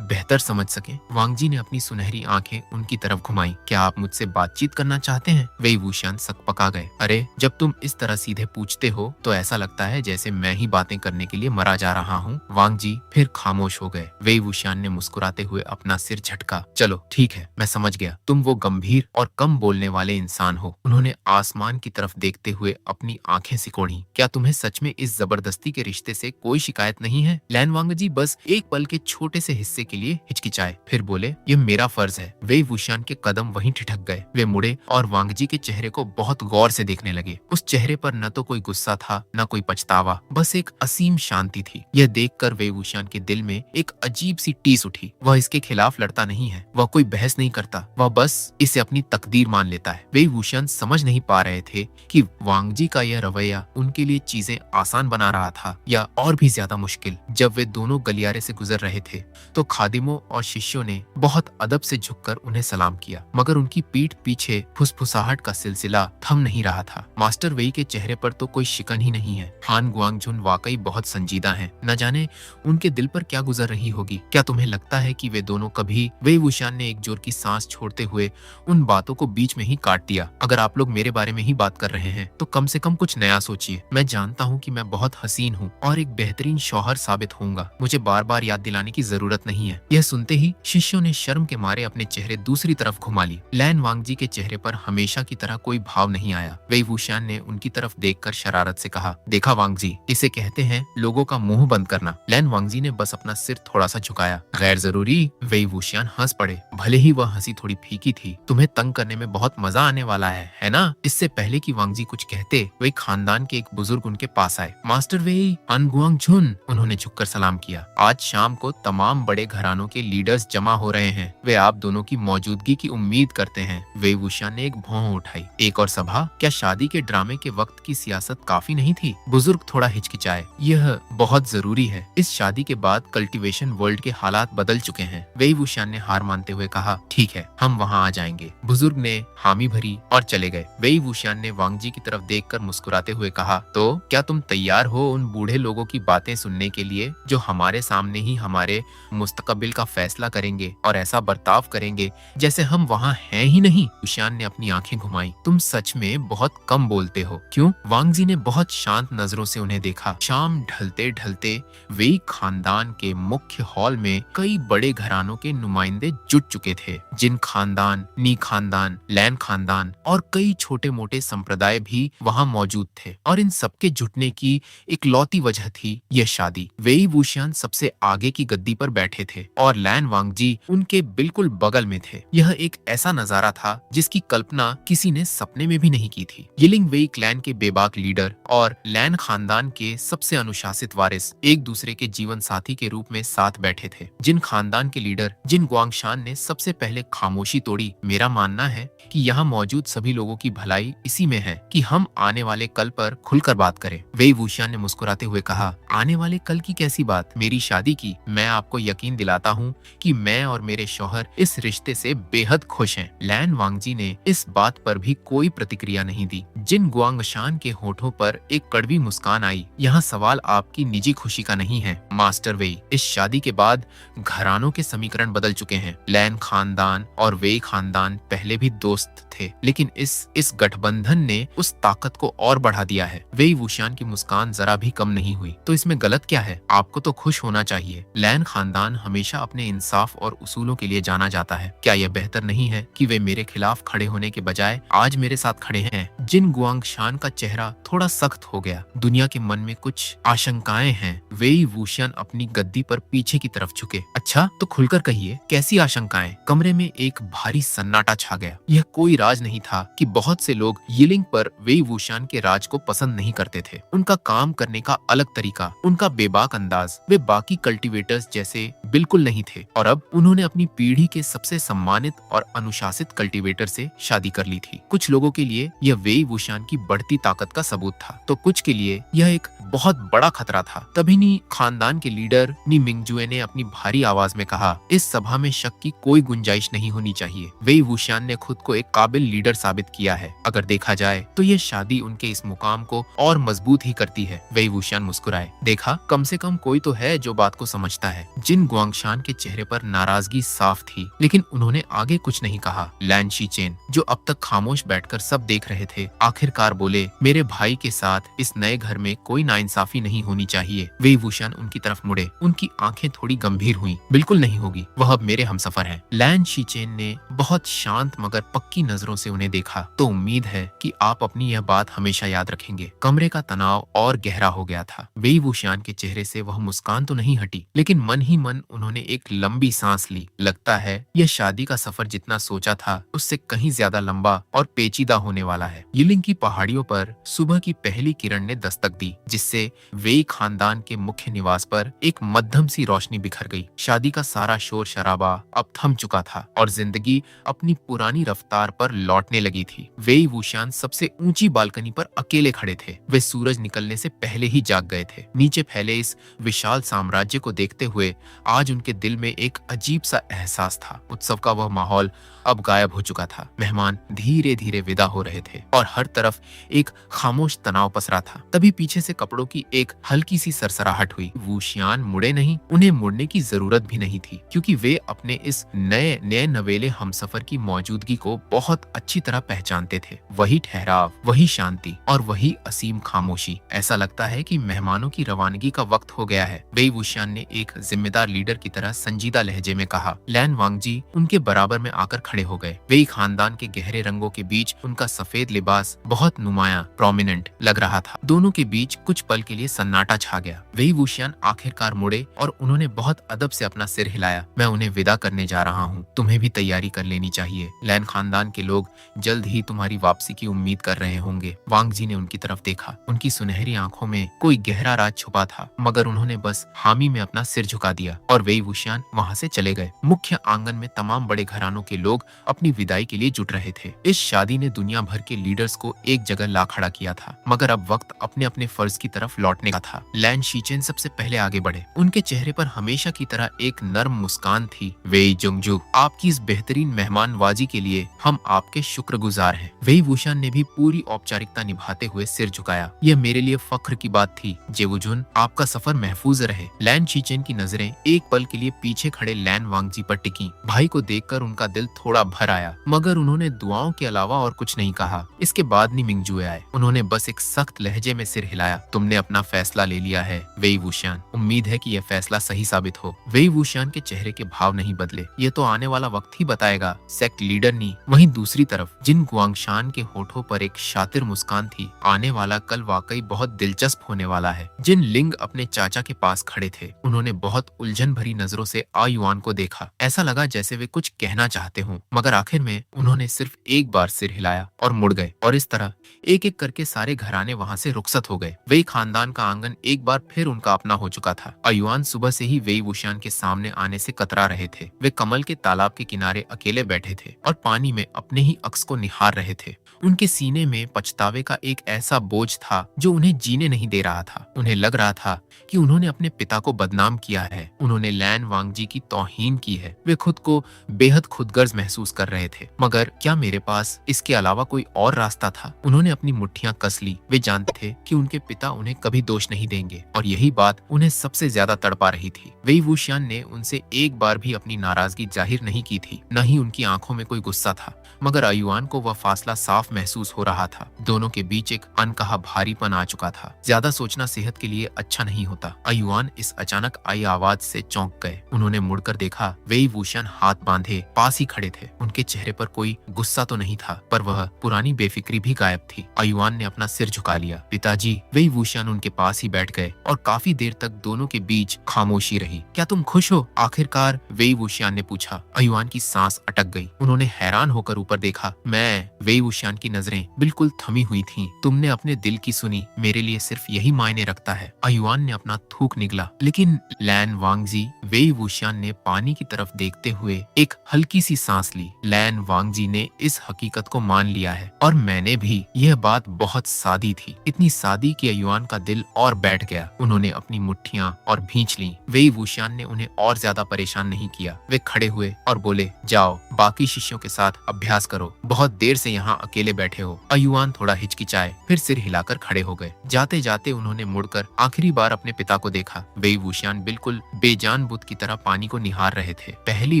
बेहतर समझ सकें। वांगजी ने अपनी सुनहरी आंखें उनकी तरफ घुमाई। क्या आप मुझसे बातचीत करना चाहते हैं? वेई वुशियान सकपका गए। अरे, जब तुम इस तरह सीधे पूछते हो तो ऐसा लगता है जैसे मैं ही बातें करने के लिए मरा जा रहा हूँ। वांगजी फिर खामोश हो गए। वेई वुशियान ने मुस्कुराते हुए अपना सिर झटका। चलो ठीक है, मैं समझ गया, तुम वो गंभीर और कम बोलने वाले इंसान हो। उन्होंने आसमान की तरफ देखते हुए अपनी आंखें सिकोड़ी। क्या तुम्हें सच में इस जबरदस्ती के रिश्ते से कोई शिकायत नहीं है? लैन वांगजी बस एक पल के छोटे से हिस्से के लिए हिचकिचाए, फिर बोले, ये मेरा फर्ज है। वेई वुशियान के कदम वहीं ठिठक गए। वे मुड़े और वांगजी के चेहरे को बहुत गौर से देखने लगे। उस चेहरे पर न तो कोई गुस्सा था, न कोई पछतावा, बस एक असीम शांति थी। यह देखकर वेई वुशियान के दिल में एक अजीब सी टीस उठी। वह इसके खिलाफ लड़ता नहीं है, वह कोई बहस नहीं करता, वह बस इसे अपनी तकदीर मान लेता है। वेई वुशियान समझ नहीं पा रहे थे कि वांगजी का यह रवैया उनके लिए चीजें आसान बना रहा था या और भी ज्यादा मुश्किल। जब वे दोनों गलियारे से गुजर रहे थे तो खादिमों और शिष्यों ने बहुत अदब से झुककर उन्हें सलाम किया, मगर उनकी पीठ पीछे फुसफुसाहट का सिलसिला थम नहीं रहा था। मास्टर वेई के चेहरे पर तो कोई शिकन ही नहीं है। हान गुआंगजुन वाकई बहुत संजीदा हैं। न जाने उनके दिल पर क्या गुजर रही होगी। क्या तुम्हें लगता है कि वे दोनों कभी? वेई वुशियान ने एक जोर की सांस छोड़ते हुए उन बातों को बीच में ही काट दिया। अगर आप लोग मेरे बारे में ही बात कर रहे हैं तो कम से कम कुछ नया सोचिए। मैं जानता हूँ कि मैं बहुत हसीन हूँ और एक बेहतरीन शौहर साबित होऊंगा। मुझे बार बार याद दिलाने की जरूरत नहीं है। यह सुनते ही शिष्यों ने शर्म के मारे अपने चेहरे दूसरी तरफ घुमा ली। लैन वांगजी के चेहरे पर हमेशा की तरह कोई भाव नहीं आया। वेई वुशियान ने उनकी तरफ देखकर शरारत से कहा, देखा वांगजी, इसे कहते हैं लोगों का मुंह बंद करना। लैन वांगजी ने बस अपना सिर थोड़ा सा झुकाया। गैर जरूरी। वेई वुशियान हंस पड़े, भले ही वह हंसी थोड़ी फीकी थी। तुम्हें तंग करने में बहुत मजा आने वाला है ना? इससे पहले कि वांगजी कुछ कहते, वेई खानदान के एक बुजुर्ग उनके पास आए। मास्टर वेई अनगुआंग झुन, उन्होंने झुककर सलाम किया। आज शाम को तमाम बड़े घरानों के लीडर्स जमा हो रहे हैं। वे आप दोनों की मौजूदगी की उम्मीद करते हैं। वेई वुशियान ने एक भौं उठाई। एक और सभा? क्या शादी के ड्रामे के वक्त की सियासत काफी नहीं थी? बुजुर्ग थोड़ा हिचकिचाए। यह बहुत जरूरी है। इस शादी के बाद कल्टीवेशन वर्ल्ड के हालात बदल चुके हैं। वेई वुशियान ने हार मानते हुए कहा, ठीक है, हम वहाँ आ जाएंगे। बुजुर्ग ने हामी भरी और चले गए। वेई वुशियान ने वांगजी की तरफ देखकर मुस्कुराते हुए कहा, तो क्या तुम तैयार हो उन बूढ़े लोगों की बातें सुनने के लिए जो हमारे सामने ही हमारे मुस्तकबिल का फैसला करेंगे और ऐसा बर्ताव करेंगे जैसे हम वहाँ हैं ही नहीं? वुशियान ने अपनी आंखें घुमाई। तुम सच में बहुत कम बोलते हो। क्यों? वांगजी ने बहुत शांत नजरों से उन्हें देखा। शाम ढलते ढलते वेई खानदान के मुख्य हॉल में कई बड़े घरानों के नुमाइंदे जुट चुके थे। जिन खानदान, नी खानदान, लैन खानदान और कई छोटे मोटे संप्रदाय भी वहाँ मौजूद थे और इन सबके जुटने की इकलौती वजह थी यह शादी। वेई वुशियान सबसे आगे की गद्दी पर बैठे थे और लैन वांगजी उनके बिल्कुल बगल में थे। यह एक ऐसा नजारा था जिसकी कल्पना किसी ने सपने में भी नहीं की थी। यिलिंग वेई क्लैन के बेबाक लीडर और लैन खानदान के सबसे अनुशासित वारिस एक दूसरे के जीवन साथी के रूप में साथ बैठे थे। जिन खानदान के लीडर जिन गुआंगशान ने सबसे पहले खामोशी तोड़ी, मेरा मानना है कि यहाँ मौजूद सभी लोगों की भलाई इसी में है कि हम आने वाले कल पर खुलकर बात करें। वेई वुशियान ने मुस्कुराते हुए कहा, आने वाले कल की कैसी बात? मेरी शादी की। मैं आपको यकीन दिलाता हूँ कि मैं और मेरे शौहर इस रिश्ते से बेहद खुश हैं। लैन वांगजी ने इस बात पर भी कोई प्रतिक्रिया नहीं दी। जिन गुआंगशान के होठों पर एक कड़वी मुस्कान आई, यहाँ सवाल आपकी निजी खुशी का नहीं है मास्टर वेई। इस शादी के बाद घरानों के समीकरण बदल चुके हैं। लैन खानदान और वेई खानदान पहले भी दोस्त थे, लेकिन इस गठबंधन ने उस ताकत को और बढ़ा दिया है। वेई वुशियान की मुस्कान जरा भी कम नहीं हुई। तो इसमें गलत क्या है? आपको तो खुश होना चाहिए। लैन खानदान हमेशा अपने इंसाफ और उसूलों के लिए जाना जाता है। क्या यह बेहतर नहीं है कि वे मेरे खिलाफ खड़े होने के बजाय आज मेरे साथ खड़े हैं? जिन गुआंगशान का चेहरा थोड़ा सख्त हो गया। दुनिया के मन में कुछ आशंकाएं हैं। वेई वुशियान अपनी गद्दी पर पीछे की तरफ झुके। अच्छा, तो खुलकर कहिए, कैसी आशंकाएं? कमरे में एक भारी सन्नाटा छा गया। यह कोई राज नहीं था कि बहुत से लोग यिलिंग पर वेई वुशियान के राज को पसंद नहीं करते थे। उनका काम करने का अलग तरीका, उनका बेबाक अंदाज, वे बाकी कल्टीवेटर्स जैसे बिल्कुल नहीं थे। और अब उन्होंने अपनी पीढ़ी के सबसे सम्मानित और अनुशासित कल्टीवेटर से शादी कर ली थी। कुछ लोगों के लिए यह वेई वुशियान की बढ़ती ताकत का सबूत था, तो कुछ के लिए यह एक बहुत बड़ा खतरा था। तभी नी खानदान के लीडर नी मिंगजुए ने अपनी भारी आवाज में कहा, इस सभा में शक की कोई गुंजाइश नहीं होनी चाहिए। वेई वुशियान ने खुद को एक काबिल लीडर साबित किया है। अगर देखा जाए तो यह शादी उनके इस मुकाम को और मजबूत ही करती है। वेई वुशियान मुस्कुराए। देखा, कम से कम कोई तो है जो बात को समझता है। जिन गुआंगशान के चेहरे पर नाराजगी साफ थी, लेकिन उन्होंने आगे कुछ नहीं कहा। लैन शीचेन, जो अब तक खामोश बैठकर सब देख रहे थे, आखिरकार बोले, मेरे भाई के साथ इस नए घर में कोई नाइंसाफी नहीं होनी चाहिए। वेई वुशियान उनकी तरफ मुड़े। उनकी आंखें थोड़ी गंभीर हुईं। बिल्कुल नहीं होगी, वह अब मेरे हमसफर हैं। लैन शीचेन ने बहुत शांत मगर पक्की नजरों से उन्हें देखा। तो उम्मीद है कि आप अपनी यह बात हमेशा याद रखेंगे। कमरे का तनाव और गहरा हो गया था। वेई वुशियान के चेहरे से वह मुस्कान तो नहीं हटी, लेकिन मन ही मन उन्होंने एक लंबी सांस ली। लगता है यह शादी का सफर जितना सोचा था उससे कहीं ज्यादा लंबा और पेचीदा होने वाला है। यिलिंग की पहाड़ियों पर सुबह की पहली किरण ने दस्तक दी, जिससे वेई खानदान के मुख्य निवास पर एक मध्यम सी रोशनी बिखर गई। शादी का सारा शोर शराबा अब थम चुका था और जिंदगी अपनी पुरानी रफ्तार पर लौटने लगी थी। वेई वुशियान सबसे ऊंची बालकनी पर अकेले खड़े थे। वे सूरज निकलने से पहले ही जाग गए थे। नीचे फैले इस विशाल साम्राज्य को देखते हुए आज उनके दिल में एक अजीब सा एहसास था। उत्सव का वह माहौल अब गायब हो चुका था। मेहमान धीरे धीरे विदा हो रहे थे और हर तरफ एक खामोश तनाव पसरा था। तभी पीछे से कपड़ों की एक हल्की सी सरसराहट हुई। वुशियान मुड़े नहीं, उन्हें मुड़ने की जरूरत भी नहीं थी, क्योंकि वे अपने इस नए नवेले हमसफर की मौजूदगी को बहुत अच्छी तरह पहचानते थे। वही ठहराव, वही शांति और वही असीम खामोशी। ऐसा लगता है कि मेहमानों की रवानगी का वक्त हो गया है। वेई वुशियान ने एक जिम्मेदार लीडर की तरह संजीदा लहजे में कहा। लैन वांगजी उनके बराबर में आकर खड़े हो गए। वेई खानदान के गहरे रंगों के बीच उनका सफेद लिबास बहुत नुमाया प्रोमिनेंट लग रहा था। दोनों के बीच कुछ पल के लिए सन्नाटा छा गया। वेई वुशियान आखिरकार मुड़े और उन्होंने बहुत अदब से अपना सिर हिलाया। मैं उन्हें विदा करने जा रहा हूँ, तुम्हें भी तैयारी कर लेनी चाहिए। लैन खानदान के लोग जल्द ही तुम्हारी वापसी की उम्मीद कर रहे होंगे। वांग जी ने उनकी तरफ देखा। उनकी सुनहरी आंखों में कोई गहरा राज छुपा था, मगर उन्होंने बस हामी में अपना सिर झुका दिया और वेई वुशियान वहाँ से चले गए। मुख्य आंगन में तमाम बड़े घरानों के लोग अपनी विदाई के लिए जुट रहे थे। इस शादी ने दुनिया भर के लीडर्स को एक जगह ला खड़ा किया था, मगर अब वक्त अपने अपने फर्ज की तरफ लौटने का था। लैन शीचेन सबसे पहले आगे बढ़े। उनके चेहरे पर हमेशा की तरह एक नर्म मुस्कान थी। वेई जुंगजू, आपकी इस बेहतरीन मेहमानवाजी के लिए हम आपके शुक्रगुजार हैं। वेई वुशियान ने भी पूरी औपचारिकता निभाते हुए सिर झुकाया। यह मेरे लिए फख्र की बात थी। जेवुजुन, आपका सफर महफूज रहे। लैन शीचेन की नजरें एक पल के लिए पीछे खड़े लैन वांगजी पर टिकी। भाई को देखकर उनका दिल थोड़ा भर आया, मगर उन्होंने दुआओं के अलावा और कुछ नहीं कहा। इसके बाद नी मिंगजुए आए। उन्होंने बस एक सख्त लहजे में सिर हिलाया। तुमने अपना फैसला ले लिया है वेई वुशियान। उम्मीद है कि यह फैसला सही साबित हो। वेई वुशियान के चेहरे के भाव नहीं बदले। ये तो आने वाला वक्त ही बताएगा, सेक्ट लीडर नी। वहीं दूसरी तरफ जिन गुआंगशान के होठों पर एक शातिर मुस्कान थी। आने वाला कल वाकई बहुत दिलचस्प होने वाला है। जिन लिंग अपने चाचा के पास खड़े थे, उन्होंने बहुत उलझन भरी नजरों से आयुआन को देखा। ऐसा लगा जैसे वे कुछ कहना चाहते हों, मगर आखिर में उन्होंने सिर्फ एक बार सिर हिलाया और मुड़ गए। और इस तरह एक एक करके सारे घराने वहां से रुखसत हो गए। वेई खानदान का आंगन एक बार फिर उनका अपना हो चुका था। आयुआन सुबह से ही वेई वुशियान के सामने आने से कतरा रहे थे। वे कमल के तालाब के किनारे अकेले बैठे थे और पानी में अपने ही अक्स को निहार रहे थे। उनके सीने में पछतावे का एक ऐसा बोझ था जो उन्हें जीने नहीं दे रहा था। उन्हें लग रहा था कि उन्होंने अपने पिता को बदनाम किया है। उन्होंने लैन वांगजी की तौहीन की है। वे खुद को बेहद खुदगर्ज महसूस कर रहे थे। मगर क्या मेरे पास इसके अलावा कोई और रास्ता था? उन्होंने अपनी मुट्ठियां कस ली। वे जानते थे कि उनके पिता उन्हें कभी दोष नहीं देंगे और यही बात उन्हें सबसे ज्यादा तड़पा रही थी। वेई वुशियान ने उनसे एक बार भी अपनी नाराजगी जाहिर नहीं की थी, न ही उनकी आंखों में कोई गुस्सा था। मगर आयुआन को वह फासला साफ महसूस हो रहा था। दोनों के बीच एक अनकहा भारीपन आ चुका था। ज्यादा सोचना सेहत के लिए अच्छा नहीं होता। आयुआन इस अचानक आई आवाज से चौंक गए। उन्होंने मुड़कर देखा। वेई वुशियान हाथ बांधे पास ही खड़े थे। उनके चेहरे पर कोई गुस्सा तो नहीं था, पर वह पुरानी बेफिक्री भी गायब थी। आयुआन ने अपना सिर झुका लिया। पिताजी। वेई वुशियान उनके पास ही बैठ गए और काफी देर तक दोनों के बीच खामोशी रही। क्या तुम खुश हो? आखिरकार वेई वुशियान ने पूछा। आयुआन की सांस अटक गई। उन्होंने हैरान होकर ऊपर देखा। मैं। वेई वुशियान की नजरें बिल्कुल थमी हुई थीं। तुमने अपने दिल की सुनी, मेरे लिए सिर्फ यही मायने रखता है। आयुआन ने अपना थूक निगला। लेकिन लैन वांगजी। वेई वुशियान ने पानी की तरफ देखते हुए एक हल्की सी सांस ली। लैन वांगजी ने इस हकीकत को मान लिया है और मैंने भी। यह बात बहुत सादी थी, इतनी सादी कि आयुआन का दिल और बैठ गया। उन्होंने अपनी मुट्ठियां और भींच ली। वेई वुशियान ने उन्हें और ज्यादा परेशान नहीं किया। वे खड़े हुए और बोले, जाओ बाकी शिष्यों के साथ अभ्यास करो। बहुत देर से यहाँ अकेले बैठे हो। आयुआन थोड़ा हिचकिचाए, फिर सिर हिलाकर खड़े हो गए। जाते जाते उन्होंने मुड़कर आखिरी बार अपने पिता को देखा। वेई वुशियान बिल्कुल बेजान बुत की तरह पानी को निहार रहे थे। पहली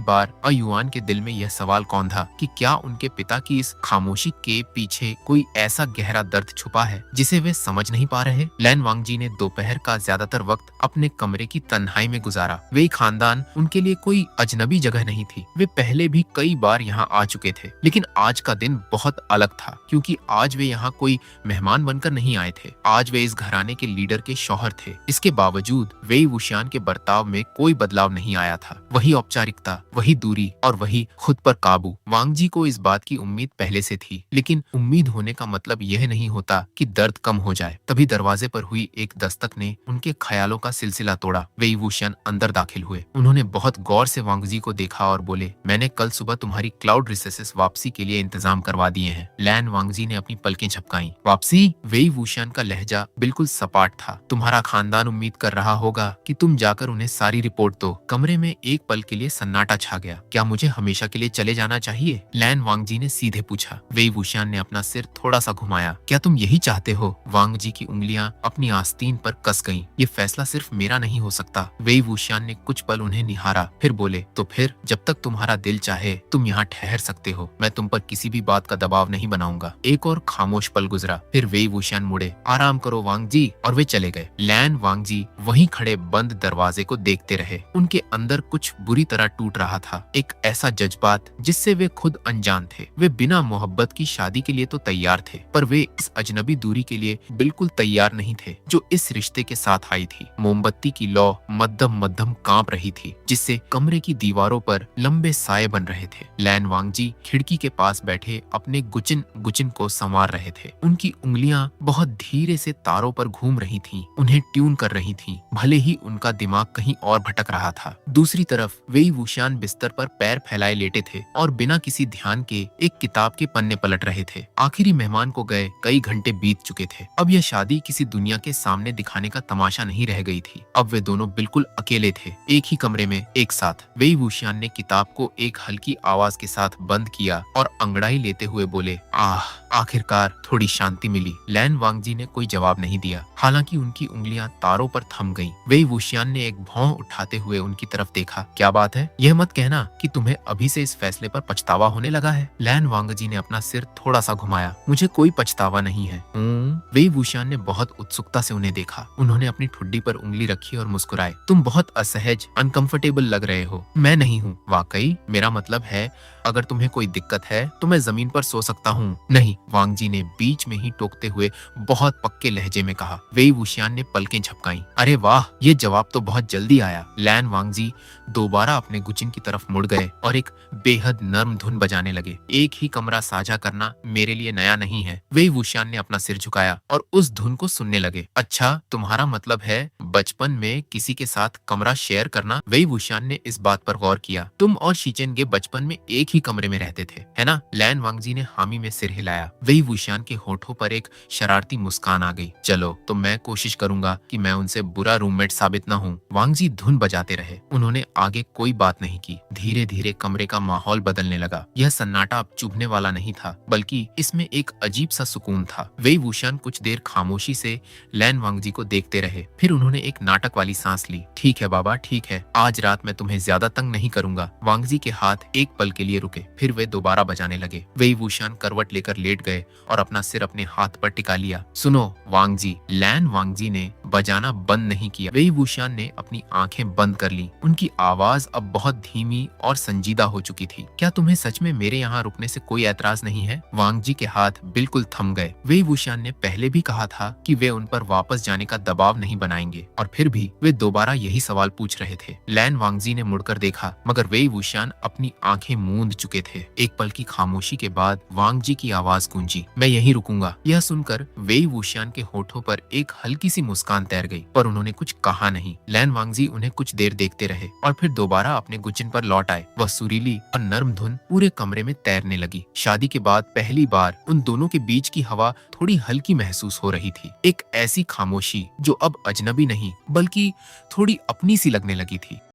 बार आयुआन के दिल में यह सवाल कौन था कि क्या उनके पिता की इस खामोशी के पीछे कोई ऐसा गहरा दर्द छुपा है जिसे वे समझ नहीं पा रहे। लैन वांगजी ने दोपहर का ज्यादातर वक्त अपने कमरे की तन्हाई में गुजारा। वेई खानदान उनके लिए कोई अजनबी जगह नहीं थी। वे पहले भी कई बार यहाँ आ चुके थे, लेकिन आज का दिन बहुत अलग था, क्योंकि आज वे यहाँ कोई मेहमान बनकर नहीं आए थे। आज वे इस घराने के लीडर के शौहर थे। इसके बावजूद वेई वुशियान के बर्ताव में कोई बदलाव नहीं आया था। वही औपचारिकता, वही दूरी और वही खुद पर काबू। वांगजी को इस बात की उम्मीद पहले से थी, लेकिन उम्मीद होने का मतलब यह नहीं होता कि दर्द कम हो जाए। तभी दरवाजे पर हुई एक दस्तक ने उनके ख्यालों का सिलसिला तोड़ा। वेई वुशियान अंदर दाखिल हुए। उन्होंने बहुत गौर से वांगजी को देखा और बोले, मैंने कल सुबह तुम्हारी क्लाउड रिसेसेस वापसी के लिए इंतजाम करवा दिए हैं। लैन वांगजी ने अपनी पलकें झपकाई। वापसी? वेई वुशियान का लहजा बिल्कुल सपाट था। तुम्हारा खानदान उम्मीद कर रहा होगा कि तुम जाकर उन्हें सारी रिपोर्ट दो। कमरे में एक पल के लिए सन्नाटा छा गया। क्या मुझे हमेशा के लिए चले जाना चाहिए? लैन वांगजी ने सीधे पूछा। वेई वुशियान ने अपना सिर थोड़ा सा घुमाया। क्या तुम यही चाहते हो? वांगजी की उंगलियां अपनी आस्तीन पर कस गईं। ये फैसला सिर्फ मेरा नहीं हो सकता। वेई वुशियान ने कुछ पल उन्हें निहारा, फिर बोले, तो फिर जब तक तुम्हारा दिल चाहे तुम यहाँ ठहर सकते हो। मैं तुम पर किसी भी बात का दबाव नहीं बनाऊंगा। एक और खामोश पल गुजरा, फिर वेई वुशियान मुड़े। आराम करो वांगजी, और वे चले गए। लैन वांगजी वहीं खड़े बंद दरवाजे को देखते रहे। उनके अंदर कुछ बुरी तरह टूट रहा था। एक ऐसा जज्बात बात जिससे वे खुद अनजान थे। वे बिना मोहब्बत की शादी के लिए तो तैयार थे, पर वे इस अजनबी दूरी के लिए बिल्कुल तैयार नहीं थे जो इस रिश्ते के साथ आई थी। मोमबत्ती की लौ मध्यम मध्यम कांप रही थी, जिससे कमरे की दीवारों पर लंबे साए बन रहे थे। लैन वांगजी खिड़की के पास बैठे अपने गुचिन गुचिन को संवार रहे थे। उनकी उंगलियां बहुत धीरे से तारों पर घूम रही थीं, उन्हें ट्यून कर रही थीं, भले ही उनका दिमाग कहीं और भटक रहा था। दूसरी तरफ वेई वुशियान बिस्तर पर पैर फैलाए लेटे थे और बिना किसी ध्यान के एक किताब के पन्ने पलट रहे थे। आखिरी मेहमान को गए कई घंटे बीत चुके थे। अब यह शादी किसी दुनिया के सामने दिखाने का तमाशा नहीं रह गई थी। अब वे दोनों बिल्कुल अकेले थे, एक ही कमरे में एक साथ। वेई वुशियान ने किताब को एक हल्की आवाज के साथ बंद किया और अंगड़ाई लेते हुए बोले, आह, आखिरकार थोड़ी शांति मिली। लैन वांगजी ने कोई जवाब नहीं दिया, हालांकि उनकी उंगलियां तारों पर थम गईं। वेई वुशियान ने एक भौं उठाते हुए उनकी तरफ देखा। क्या बात है? यह मत कहना कि तुम्हें अभी से इस फैसले पर पछतावा होने लगा है। लैन वांगजी ने अपना सिर थोड़ा सा घुमाया। मुझे कोई पछतावा नहीं है। वेई वुशियान ने बहुत उत्सुकता से उन्हें देखा। उन्होंने अपनी ठुड्डी पर उंगली रखी और मुस्कुराए। तुम बहुत असहज, अनकंफर्टेबल लग रहे हो। मैं नहीं हूँ। वाकई? मेरा मतलब है अगर तुम्हें कोई दिक्कत है तो मैं जमीन पर सो सकता हूँ। नहीं, वांगजी ने बीच में ही टोकते हुए बहुत पक्के लहजे में कहा। वेई वुशियान ने पलकें झपकाईं। अरे वाह, ये जवाब तो बहुत जल्दी आया। लैन वांगजी दोबारा अपने गुचिन की तरफ मुड़ गए और एक बेहद नर्म धुन बजाने लगे। एक ही कमरा साझा करना मेरे लिए नया नहीं है। वेई वुशियान ने अपना सिर झुकाया और उस धुन को सुनने लगे। अच्छा, तुम्हारा मतलब है बचपन में किसी के साथ कमरा शेयर करना? वेई वुशियान ने इस बात पर गौर किया। तुम और शीचेनगे बचपन में एक ही कमरे में रहते थे, है ना? लैन वांगजी ने हामी में सिर हिलाया। वेई वुशियान के होठों पर एक शरारती मुस्कान आ गई। चलो, तो मैं कोशिश करूंगा कि मैं उनसे बुरा रूममेट साबित न हूँ। वांगजी धुन बजाते रहे। उन्होंने आगे कोई बात नहीं की। धीरे धीरे कमरे का माहौल बदलने लगा। यह सन्नाटा अब चुभने वाला नहीं था, बल्कि इसमें एक अजीब सा सुकून था। वेई वुशियान कुछ देर खामोशी से लैन वांगजी को देखते रहे। फिर उन्होंने एक नाटक वाली सांस ली। ठीक है बाबा, ठीक है, आज रात मैं तुम्हें ज्यादा तंग नहीं करूंगा। वांगजी के हाथ एक पल के लिए रुके, फिर वे दोबारा बजाने लगे। वेई वुशियान करवट लेकर लेट गए और अपना सिर अपने हाथ पर टिका लिया। सुनो वांगजी। लैन वांगजी ने बजाना बंद नहीं किया। वेई वुशियान ने अपनी आंखें बंद कर ली। उनकी आवाज अब बहुत धीमी और संजीदा हो चुकी थी। क्या तुम्हें सच में मेरे यहाँ रुकने से कोई ऐतराज नहीं है? वांगजी के हाथ बिल्कुल थम गए। वेई वुशियान ने पहले भी कहा था कि वे उन पर वापस जाने का दबाव नहीं बनाएंगे, और फिर भी वे दोबारा यही सवाल पूछ रहे थे। लैन वांगजी ने मुड़कर देखा, मगर वेई वुशियान अपनी आंखें मूंद चुके थे। एक पल की खामोशी के बाद वांगजी की आवाज गूंजी, मैं यहीं रुकूंगा। यह सुनकर वेई वुशियान के होठों पर एक हल्की सी मुस्कान तैर गई, पर उन्होंने कुछ कहा नहीं। लैन वांगजी उन्हें कुछ देर देखते रहे और फिर दोबारा अपने गुचिन पर लौट आए। वह सुरीली और नर्म धुन पूरे कमरे में तैरने लगी। शादी के बाद पहली बार उन दोनों के बीच की हवा थोड़ी हल्की महसूस हो रही थी। एक ऐसी खामोशी जो अब अजनबी नहीं बल्कि थोड़ी अपनी सी लगने लगी थी।